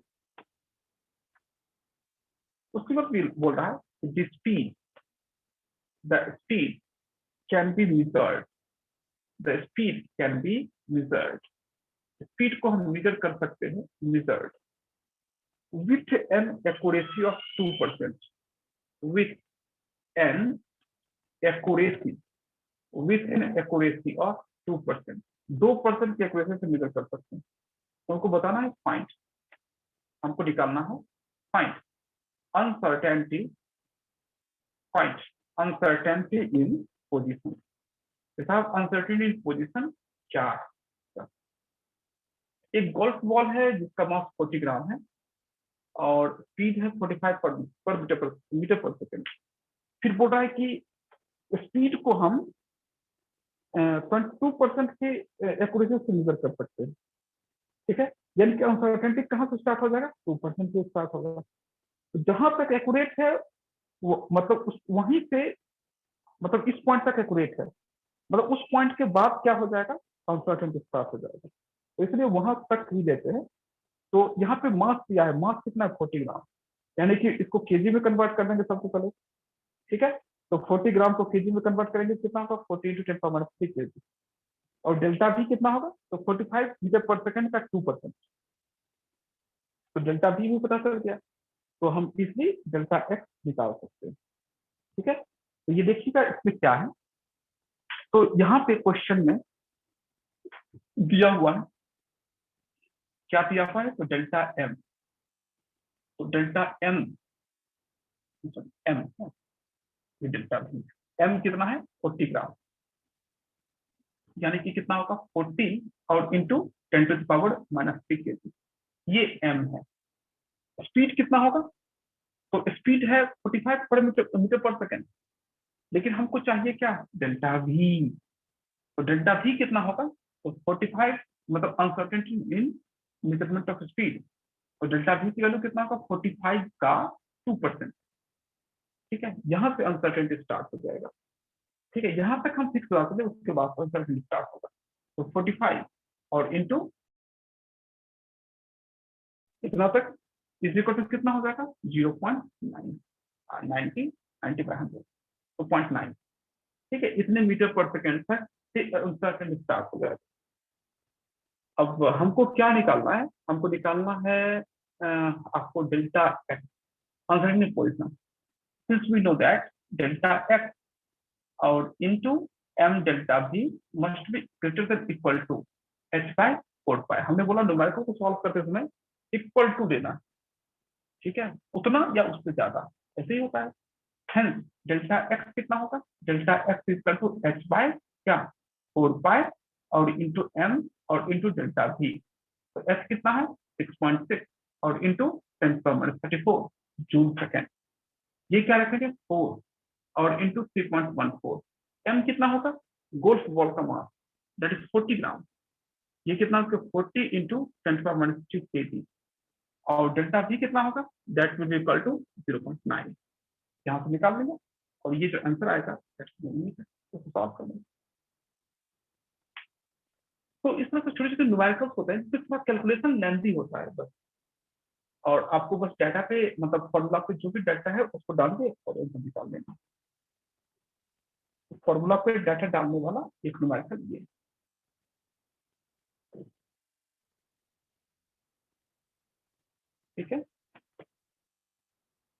उसके बाद बोल रहा है the speed can be measured, the speed can be measured, speed को हम मेजर कर सकते हैं, measured with an accuracy of 2%, with an accuracy, with an accuracy of 2%, 2% की एक्यूरेसी से मेजर कर सकते हैं। तो उनको बताना है फाइंड, हमको निकालना है find uncertainty, find uncertainty in position. साहब अनसर्टेनिटी इन पोजीशन क्या है, एक गोल्फ बॉल है जिसका मास 40 ग्राम है और स्पीड है 45 पर मीटर पर सेकेंड। फिर बोल रहा है कि स्पीड को हम 2% के एक्यूरेसी से मेजर कर सकते हैं। ठीक है, यानी कि अनसर्टेनिटी कहाँ से स्टार्ट हो जाएगा, 2% से स्टार्ट होगा। तो जहां तक एक्यूरेट है वो मतलब उस वहीं से, मतलब इस पॉइंट तक एक्यूरेट है, मतलब उस पॉइंट के बाद क्या हो जाएगा, अनसर्टेनिटी स्टार्ट हो जाएगा। तो इसलिए वहां तक ही लेते हैं। तो यहाँ पे मास दिया है, मास कितना है, 40 ग्राम, यानी कि इसको केजी में कन्वर्ट कर देंगे सबसे पहले। ठीक है, तो 40 ग्राम को केजी में कन्वर्ट करेंगे, कितना होगा, 40 × 10⁻³ केजी। और डेल्टा भी कितना होगा, तो 45 मीटर पर सेकेंड का 2%, तो डेल्टा भी पता चल गया, तो हम इजली डेल्टा एक्स निकाल सकते हैं। ठीक है, तो ये देखिएगा इसमें क्या है, तो यहाँ पे क्वेश्चन में दिया हुआ है, क्या दिया हुआ है, तो डेल्टा एम, तो डेल्टा एम एम डेल्टा भी, एम कितना है, 40 ग्राम, यानी कि कितना होगा, 40 और इंटू 10⁻³ केजी, ये एम है। स्पीड कितना होगा, तो स्पीड है 45 मीटर पर सेकेंड, लेकिन हमको चाहिए क्या, डेल्टा वी। तो डेल्टा वी कितना होगा, तो 45, मतलब uncertainty in measurement of speed. तो डेल्टा वी की वैल्यू कितना होगा, 45 का 2%। ठीक है, यहाँ से अनसर्टेनिटी स्टार्ट हो जाएगा। ठीक है, यहाँ तक हम फिक्स लगा दें, उसके बाद अनसर्टेनिटी स्टार्ट होगा। तो 45 और इंटू इतना तक इज इक्वल टू कितना हो जाएगा, 0.9, 90 तो 0.9। ठीक है, इतने मीटर पर सेकेंड तक अनसर्टेनिटी स्टार्ट हो जाएगा। अब हमको क्या निकालना है, हमको निकालना है आपको delta x, uncertainty position. Since we know that delta x और into m delta v must be greater than equal to H by 4 pi. हमने बोला न्यूमेरिकल को सॉल्व करते समय इक्वल टू देना, ठीक है, उतना या उससे ज्यादा, ऐसे ही होता है। हेंस डेल्टा एक्स कितना होगा, delta x equal to H by क्या, 4 पाई और इंटू एम और इंटू डेल्टा वी। तो एच कितना है 6.6 और इंटू 10⁻34 जूल सेकेंड। ये क्या रखेंगे 4 और इंटू 3.14। एम कितना होगा, गोल्फ बॉल का मास, दैट इज 40 ग्राम। ये कितना होगा 40 इंटू 10⁻6 kg। और डेल्टा वी कितना होगा, that will be equal to 0.9। यहाँ से निकाल लेंगे और ये जो आंसर आएगा उसको सॉल्व कर लेंगे। तो इस तरह से छोटे छोटे न्यूमेरिकल्स होते हैं जिसके थोड़ा कैलकुलेशन लेंथी होता है बस। और आपको बस डाटा पे, मतलब फॉर्मूला पे जो भी डाटा है उसको डाल के और आंसर निकाल लेना। फॉर्मूला पे डाटा डालने वाला एक न्यूमेरिकल ये। ठीक है,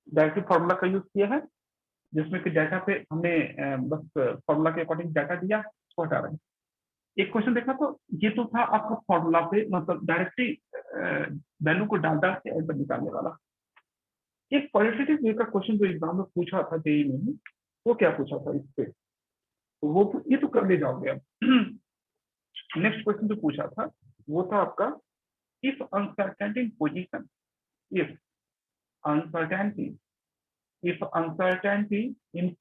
डायरेक्टली फॉर्मूला का यूज किया है जिसमें कि डाटा पे हमने बस फॉर्मूला के अकॉर्डिंग डाटा दिया, उसको हटा रहे हैं। एक क्वेश्चन देखा तो ये तो था आपका फॉर्मूला पे, मतलब डायरेक्टली वैल्यू को डाल डाल के आंसर निकालने वाला। एक क्वालिटेटिव वे का क्वेश्चन जो एग्जाम में पूछा था जेईई में, वो क्या पूछा था इस पे, तो वो ये तो कर ले जाओगे अब। नेक्स्ट क्वेश्चन जो पूछा था वो था आपका, if uncertainty in position, if uncertainty if uncertainty in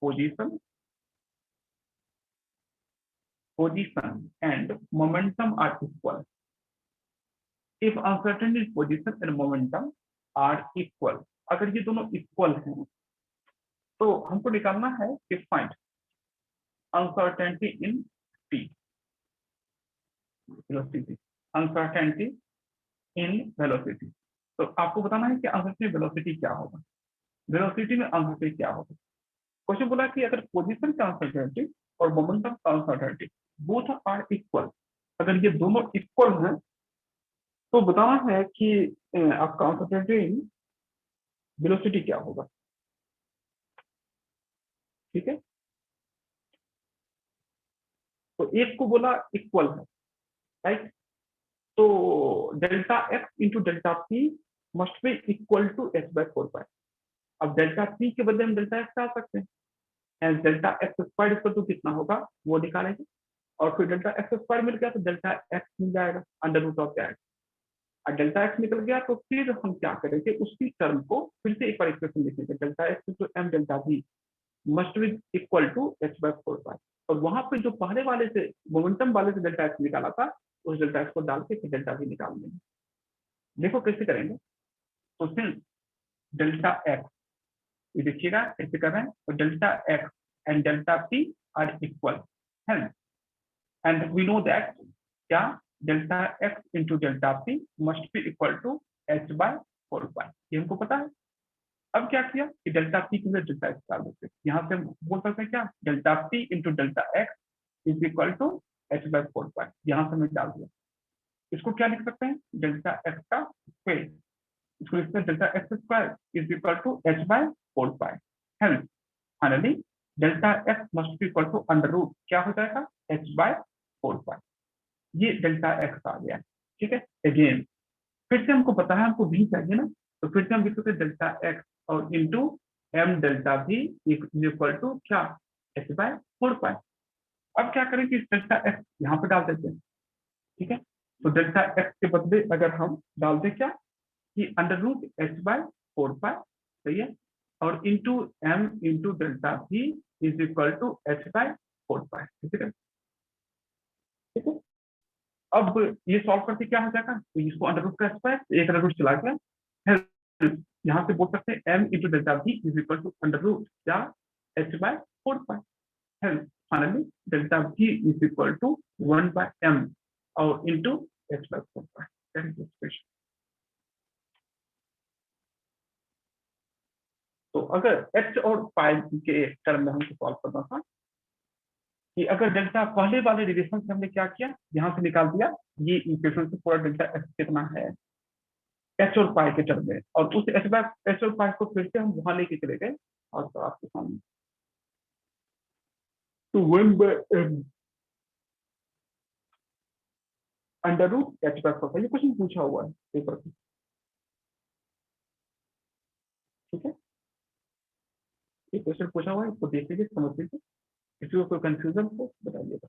position and momentum are equal. If uncertainty in position and momentum are equal, अगर ये दोनों इक्वल हैं तो हमको निकालना है कि find uncertainty in T velocity, uncertainty in velocity. तो आपको बताना है कि अनसर्टेनिटी वेलोसिटी क्या होगा, वेलोसिटी में अनसर्टेनिटी क्या होगा। क्वेश्चन बोला कि अगर पोजीशन का अनसर्टेनिटी और मोमेंटम का अनसर्टेनिटी बोथ आर इक्वल, अगर ये दोनों इक्वल हैं तो बताना है कि आपका अनसर्टेनिटी वेलोसिटी क्या होगा। ठीक है, तो एक को बोला इक्वल है, राइट, तो delta x into delta P must be equal to H by 4 pi. अब डेल्टा पी के बदले हम डेल्टा एक्स डाल सकते हैं, delta x square equal to कितना होगा वो निकालेंगे, और फिर डेल्टा एक्स स्क्वायर मिल गया तो डेल्टा एक्स मिल जाएगा अंडर रूट ऑफ दैट। और डेल्टा एक्स निकल गया तो फिर हम क्या करेंगे, उसी टर्म को फिर से एक बार इक्वेशन लिखेंगे, delta x into m delta v must be equal to H by 4 pi. और वहां पे जो पहले वाले से मोमेंटम वाले से डेल्टा एक्स निकाला था उस डेल्टा एक्स को डाल के फिर डेल्टा वी निकाल देंगे। देखो कैसे करेंगे, तो सिंस डेल्टा एक्स, ये देखिएगा कैसे कर रहे हैं, तो delta x and delta p are equal है, एंड वी नो दैट क्या, delta x into delta P must be equal to H by 4 pi, ये हमको पता है। अब क्या किया कि डेल्टा पी के लिए डेल्टा एक्स डाल देते हैं, यहाँ से हम बोल सकते हैं क्या, delta p into delta x is equal to H by 4 pi, यहाँ से हमने डाल दिया। इसको क्या लिख सकते हैं, डेल्टा एक्स का स्क्वायर, इसको लिखते हैं delta x square is equal to H by 4 pi. Hence finally delta x must be equal to under root क्या हो जाएगा, एच बाय 4 पाई। ये डेल्टा एक्स आ गया। ठीक है, अगेन फिर से हमको पता है हमको वी चाहिए ना, तो फिर से हम लिख सकते हैं डेल्टा एक्स और into m delta v equal to क्या, एच बाय 4 पाई। अब क्या करें कि डेल्टा एक्स यहाँ पे डाल देते हैं। ठीक है, तो डेल्टा एक्स के बदले अगर हम डाल दें क्या, कि under root h by 4 pi, सही है, और into m into delta v is equal to h/4 pi. ठीक है, ठीक है। अब ये सॉल्व करके क्या हो जाएगा, तो इसको अंडर रूट का स्क्वायर, एक अंडर रूट चला गया, यहाँ से बोल सकते हैं m into delta v is equal to under root क्या h/4 pi. Finally delta v is equal to 1/m और into h/4 pi. That is the expression. तो अगर h और पाई के टर्म में हमको सॉल्व करना था कि अगर डेल्टा पहले वाले रिलेशन से हमने क्या किया, यहाँ से निकाल दिया, ये इक्वेशन से पूरा डेल्टा x कितना है h और पाई के टर्म में, और उस h और पाई को फिर से हम वहां लेके चले गए और तो आपके सामने तो 1/m अंडर रूट h/4 ये क्वेश्चन पूछा हुआ है पेपर में। ठीक है, ये क्वेश्चन पूछा हुआ है, इसको देख लीजिए, समझ लीजिए। किसी को कोई कंफ्यूजन हो बताइएगा,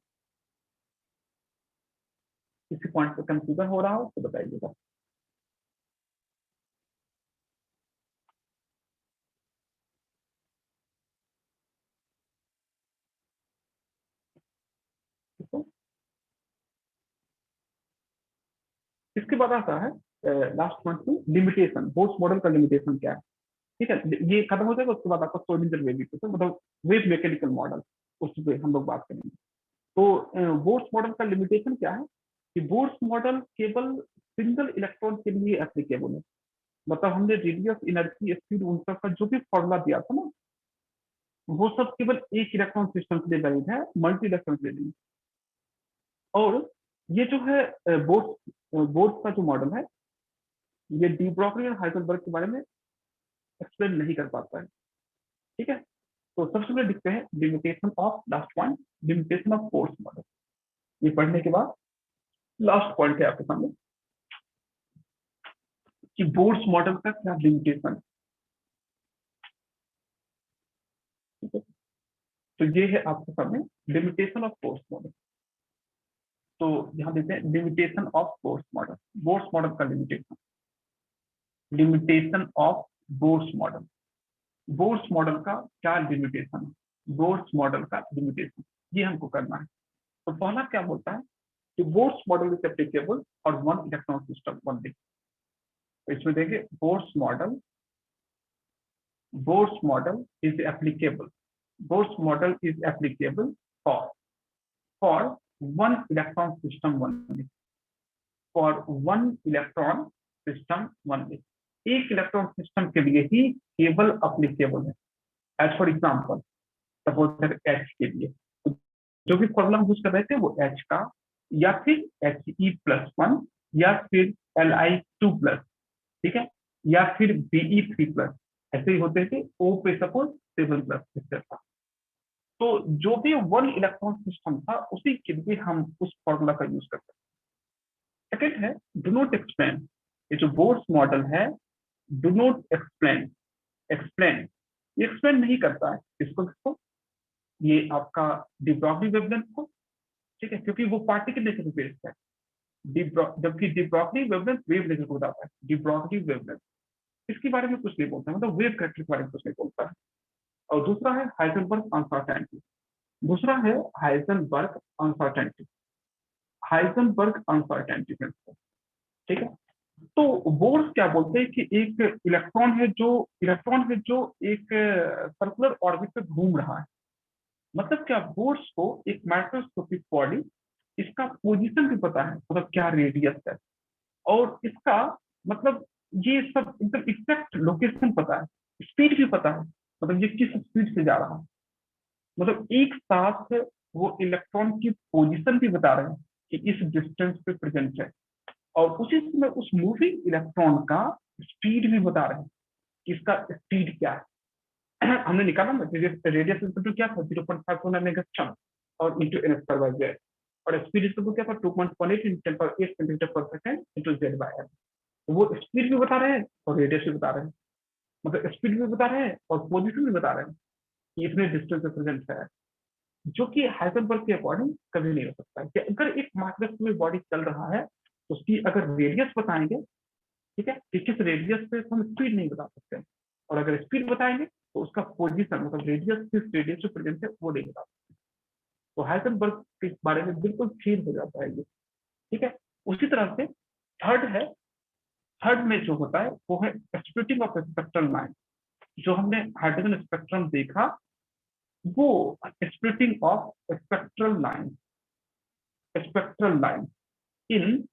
किसी पॉइंट पर कंफ्यूजन हो रहा हो तो बताइएगा। ठीक है, इसके बाद आता है लास्ट पॉइंट में लिमिटेशन, बोर्स मॉडल का लिमिटेशन क्या है। ठीक है, ये खत्म हो जाएगा, उसके बाद आपका सोलिंजर वेव इक्वेशन, मतलब वेव मैकेनिकल मॉडल, उस पर हम लोग बात करेंगे। तो बोर्स मॉडल का लिमिटेशन क्या है कि बोर्स मॉडल केवल सिंगल इलेक्ट्रॉन के लिए एप्लीकेबल है। मतलब हमने रेडियस, एनर्जी, स्पीड, उन सब का जो भी फॉर्मूला दिया था ना, वो सब केवल एक इलेक्ट्रॉन सिस्टम के लिए वैलिड है, मल्टी इलेक्ट्रॉन के लिए नहीं। और ये जो है बोर्स बोर्स का जो मॉडल है, ये डी ब्रॉगली और हाइजेनबर्ग के बारे में एक्सप्लेन नहीं कर पाता है। ठीक है, तो सबसे पहले लिखते हैं limitation of, last point, limitation of Bohr's model. ये पढ़ने के बाद लास्ट पॉइंट है आपके सामने कि बोर्स मॉडल का क्या लिमिटेशन है। ठीक है, तो ये है आपके सामने लिमिटेशन ऑफ बोर्स मॉडल। तो यहाँ देते हैं limitation of Bohr's model, Bohr's model का limitation, limitation of Bohr's model. Bohr's model का क्या लिमिटेशन है, बोर्स मॉडल का लिमिटेशन, ये हमको करना है। तो पहला क्या बोलता है कि बोर्स मॉडल इज एप्लीकेबल और वन इलेक्ट्रॉन सिस्टम ओनली। तो इसमें देखिए Bohr's model is applicable, Bohr's model is applicable for for one electron system only, for one electron system only. एक इलेक्ट्रॉन सिस्टम के लिए ही केवल अप्लीकेबल है। As for example, suppose h के लिए तो जो भी फॉर्मूला हम यूज कर रहे थे वो एच का, या फिर He+1, या फिर Li2+, ठीक है, या फिर Be3+, ऐसे ही होते थे। O पे सपोज 7+, एक्सेट्रा। तो जो भी वन इलेक्ट्रॉन सिस्टम था उसी के लिए हम उस फॉर्मूला का यूज करते हैं। सेकेंड है डू नॉट एक्सप्लेन, ये जो बोर्स मॉडल है, डू नॉट एक्सप्लेन, एक्सप्लेन, ये एक्सप्लेन नहीं करता है इसको, ये आपका डी ब्रॉगली वेवलेंथ को। ठीक है, क्योंकि वो पार्टिकल नेचर पे बेस्ड है, जबकि D Broglie wavelength wave nature को बताता है। डी ब्रॉगली वेवलेंथ इसके बारे में कुछ नहीं बोलता, मतलब वेव कैरेक्टर के बारे में कुछ नहीं बोलता है। और दूसरा है हाइजेनबर्ग अनसर्टेनिटी, दूसरा है Heisenberg uncertainty, Heisenberg uncertainty principle. ठीक है, तो बोर्स क्या बोलते हैं कि एक इलेक्ट्रॉन है जो एक सर्कुलर ऑर्बिट पे घूम रहा है। मतलब क्या, बोर्स को एक माइक्रोस्कोपिक बॉडी, इसका पोजीशन भी पता है, मतलब क्या रेडियस है, और इसका मतलब ये सब एकदम एग्जैक्ट लोकेशन पता है, स्पीड भी पता है, मतलब ये किस स्पीड से जा रहा है। मतलब एक साथ वो इलेक्ट्रॉन की पोजीशन भी बता रहे हैं कि इस डिस्टेंस पे प्रेजेंट है, और उसी समय उस मूविंग इलेक्ट्रॉन का स्पीड भी बता रहे हैं कि इसका स्पीड क्या है। हमने निकाला ना, रेडियस क्या था 0.5 और into n square by z, और स्पीड क्या था 2.18 × 10⁸ second into z by m. वो स्पीड भी बता रहे हैं और रेडियस भी बता रहे हैं, मतलब स्पीड भी बता रहे हैं और पोजिशन भी बता रहे हैं कि इतने डिस्टेंस पे प्रेजेंट है, जो कि हाइजेनबर्ग के अकॉर्डिंग कभी नहीं हो सकता है। कि अगर एक माइक्रोस्कोपिक बॉडी चल रहा है तो उसकी अगर रेडियस बताएंगे, ठीक है, कि किस रेडियस पे हम स्पीड नहीं बता सकते, और अगर स्पीड बताएंगे तो उसका पोजीशन मतलब रेडियस किस रेडियस में प्रेजेंट है वो देगा। तो हाइजेनबर्ग के बारे में बिल्कुल फील हो जाता है ये, ठीक है। उसी तरह से थर्ड है, थर्ड में जो होता है वो है स्प्लिटिंग ऑफ स्पेक्ट्रल लाइन। जो हमने हाइड्रोजन स्पेक्ट्रम देखा वो splitting of spectral line in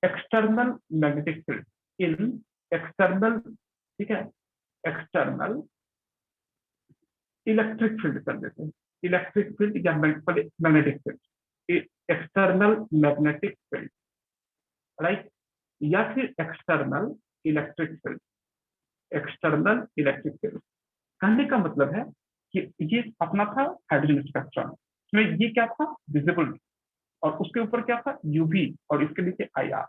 external magnetic field, in external, ठीक है, एक्सटर्नल इलेक्ट्रिक फील्ड कर देते हैं, इलेक्ट्रिक फील्ड या magnetic field, external magnetic field, right, या फिर external electric field, external electric field. कहने का मतलब है कि ये अपना था हाइड्रोजन स्पेक्ट्रम, इसमें ये क्या था विजिबल, और उसके ऊपर क्या था यूवी, और इसके नीचे आईआर।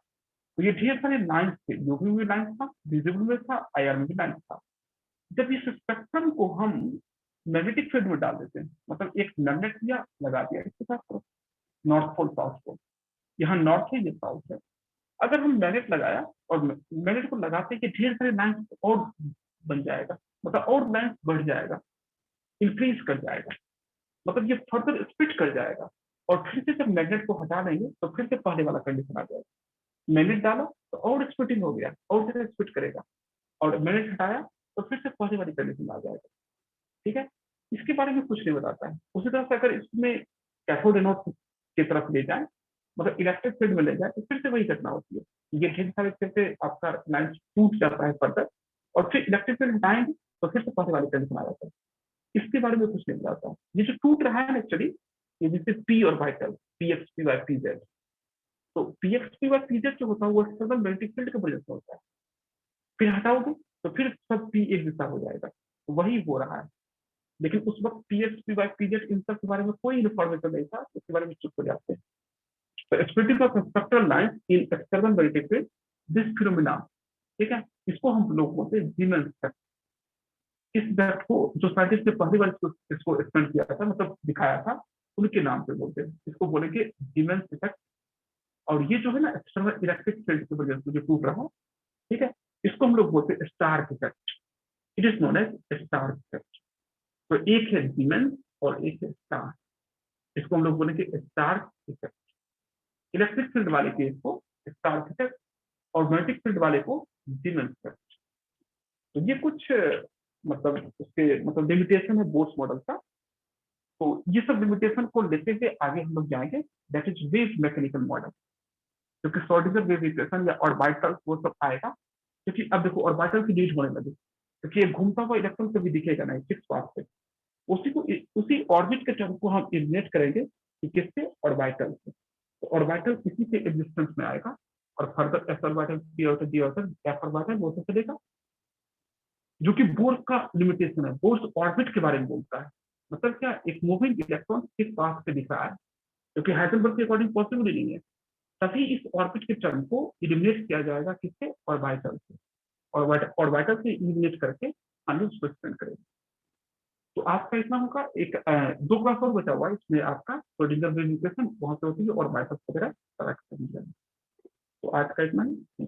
तो ये ढेर सारे लाइन्स थे, यूवी में लाइन था, विजिबल में था, आईआर में भी लाइन था। जब इस स्पेक्ट्रम को हम मैग्नेटिक फील्ड में डाल देते हैं, मतलब एक मैग्नेट लिया लगा दिया इसके साथ, नॉर्थ पोल साउथ पोल, यहाँ नॉर्थ है ये साउथ है। अगर हम मैग्नेट लगाया और मैग्नेट को लगाते कि ढेर सारे लाइन्स और बन जाएगा, मतलब और लाइन्स बढ़ जाएगा, इंक्रीज कर जाएगा, मतलब ये फर्दर स्प्लिट कर जाएगा। और फिर से जब मैग्नेट को हटा देंगे तो फिर से पहले वाला कंडीशन आ जाएगा। मैग्नेट डाला तो और स्प्लिटिंग हो गया, और जगह स्प्लिट करेगा, और मैग्नेट हटाया तो फिर से पहले वाली कंडीशन आ जाएगा, ठीक है। इसके बारे में कुछ नहीं बताता है। उसी तरह से अगर इसमें कैथोड एनोड की तरफ ले जाए, मतलब इलेक्ट्रिक फील्ड में ले जाए, तो फिर से वही घटना होती है, ये ढेर सारे फिर से आपका लाइन टूट जाता है फर्दर, और फिर इलेक्ट्रिक फील्ड हटाएंगे तो फिर से पहले वाली कंडीशन आ जाता है। इसके बारे में कुछ नहीं बताता। ये जो टूट रहा है ना एक्चुअली, ये जैसे p orbital, p x p y p z, तो p x p y p z जो होता है वो एक्सटर्नल मैग्नेटिक फील्ड के वजह से होता है। फिर हटाओगे तो फिर सब पी एक जैसा हो जाएगा, तो वही हो रहा है। लेकिन उस वक्त p x p y p z इन सब के बारे में कोई इन्फॉर्मेशन नहीं था, उसके बारे में चुप हो जाते हैं। तो splitting of spectral lines in external magnetic field, this phenomena, ठीक है, इसको हम लोग बोलते हैं जीमेंस इफेक्ट। इस इफेक्ट को जो साइंटिस्ट ने पहली बार इसको एक्सपेंड किया था, मतलब दिखाया था, उनके नाम पे बोलते हैं, इसको बोलेंगे जीमेंस इफेक्ट। और ये जो है ना एक्सटर्नल इलेक्ट्रिक फील्ड की वजह से जो टूट रहा है, ठीक है, इसको हम लोग बोलते हैं Stark effect. It is known as Stark effect. तो एक है जीमेंस और एक है स्टार, इसको हम लोग बोलेंगे स्टार्क इफेक्ट। इलेक्ट्रिक फील्ड वाले केस को स्टार्क इफेक्ट, और मैग्नेटिक फील्ड वाले को जीमेंस इफेक्ट। तो ये कुछ मतलब उसके मतलब लिमिटेशन है बोर्स मॉडल का। तो ये सब लिमिटेशन को लेते हुए आगे हम लोग जाएंगे, that is wave mechanical model, क्योंकि श्रोडिंगर वेव इक्वेशन या ऑर्बिटल वो सब आएगा। क्योंकि अब देखो ऑर्बिटल की नीड होने लगी, क्योंकि ये घूमता हुआ इलेक्ट्रॉन कभी दिखेगा नहीं फिक्स पाथ पे, उसी ऑर्बिट के टर्म को हम इलिमिनेट करेंगे कि किससे, ऑर्बिटल से। तो ऑर्बिटल इसी से एग्जिस्टेंस में आएगा, और further S orbital, P orbital, D orbital, F orbital वो सब चलेगा। जो कि बोर्स का लिमिटेशन है, बोर्स ऑर्बिट के बारे में बोलता है, मतलब क्या, एक मूविंग इलेक्ट्रॉन किस पाथ से दिख रहा है, जो कि हाइजेनबर्ग के अकॉर्डिंग पॉसिबल ही नहीं है। तभी इस ऑर्बिट के टर्म को इलिमिनेट किया जाएगा किससे, ऑर्बिटल से, और ऑर्बिटल से इलिमिनेट करके हम लोग उसको एक्सपेंड करेंगे। तो आपका इतना होगा, एक दो क्लास और बचा हुआ है इसमें आपका श्रोडिंगर वेव इक्वेशन वहां से होती है, और ऑर्बिटल वगैरह सारा एक्सपेंड। तो आज का इतना ही।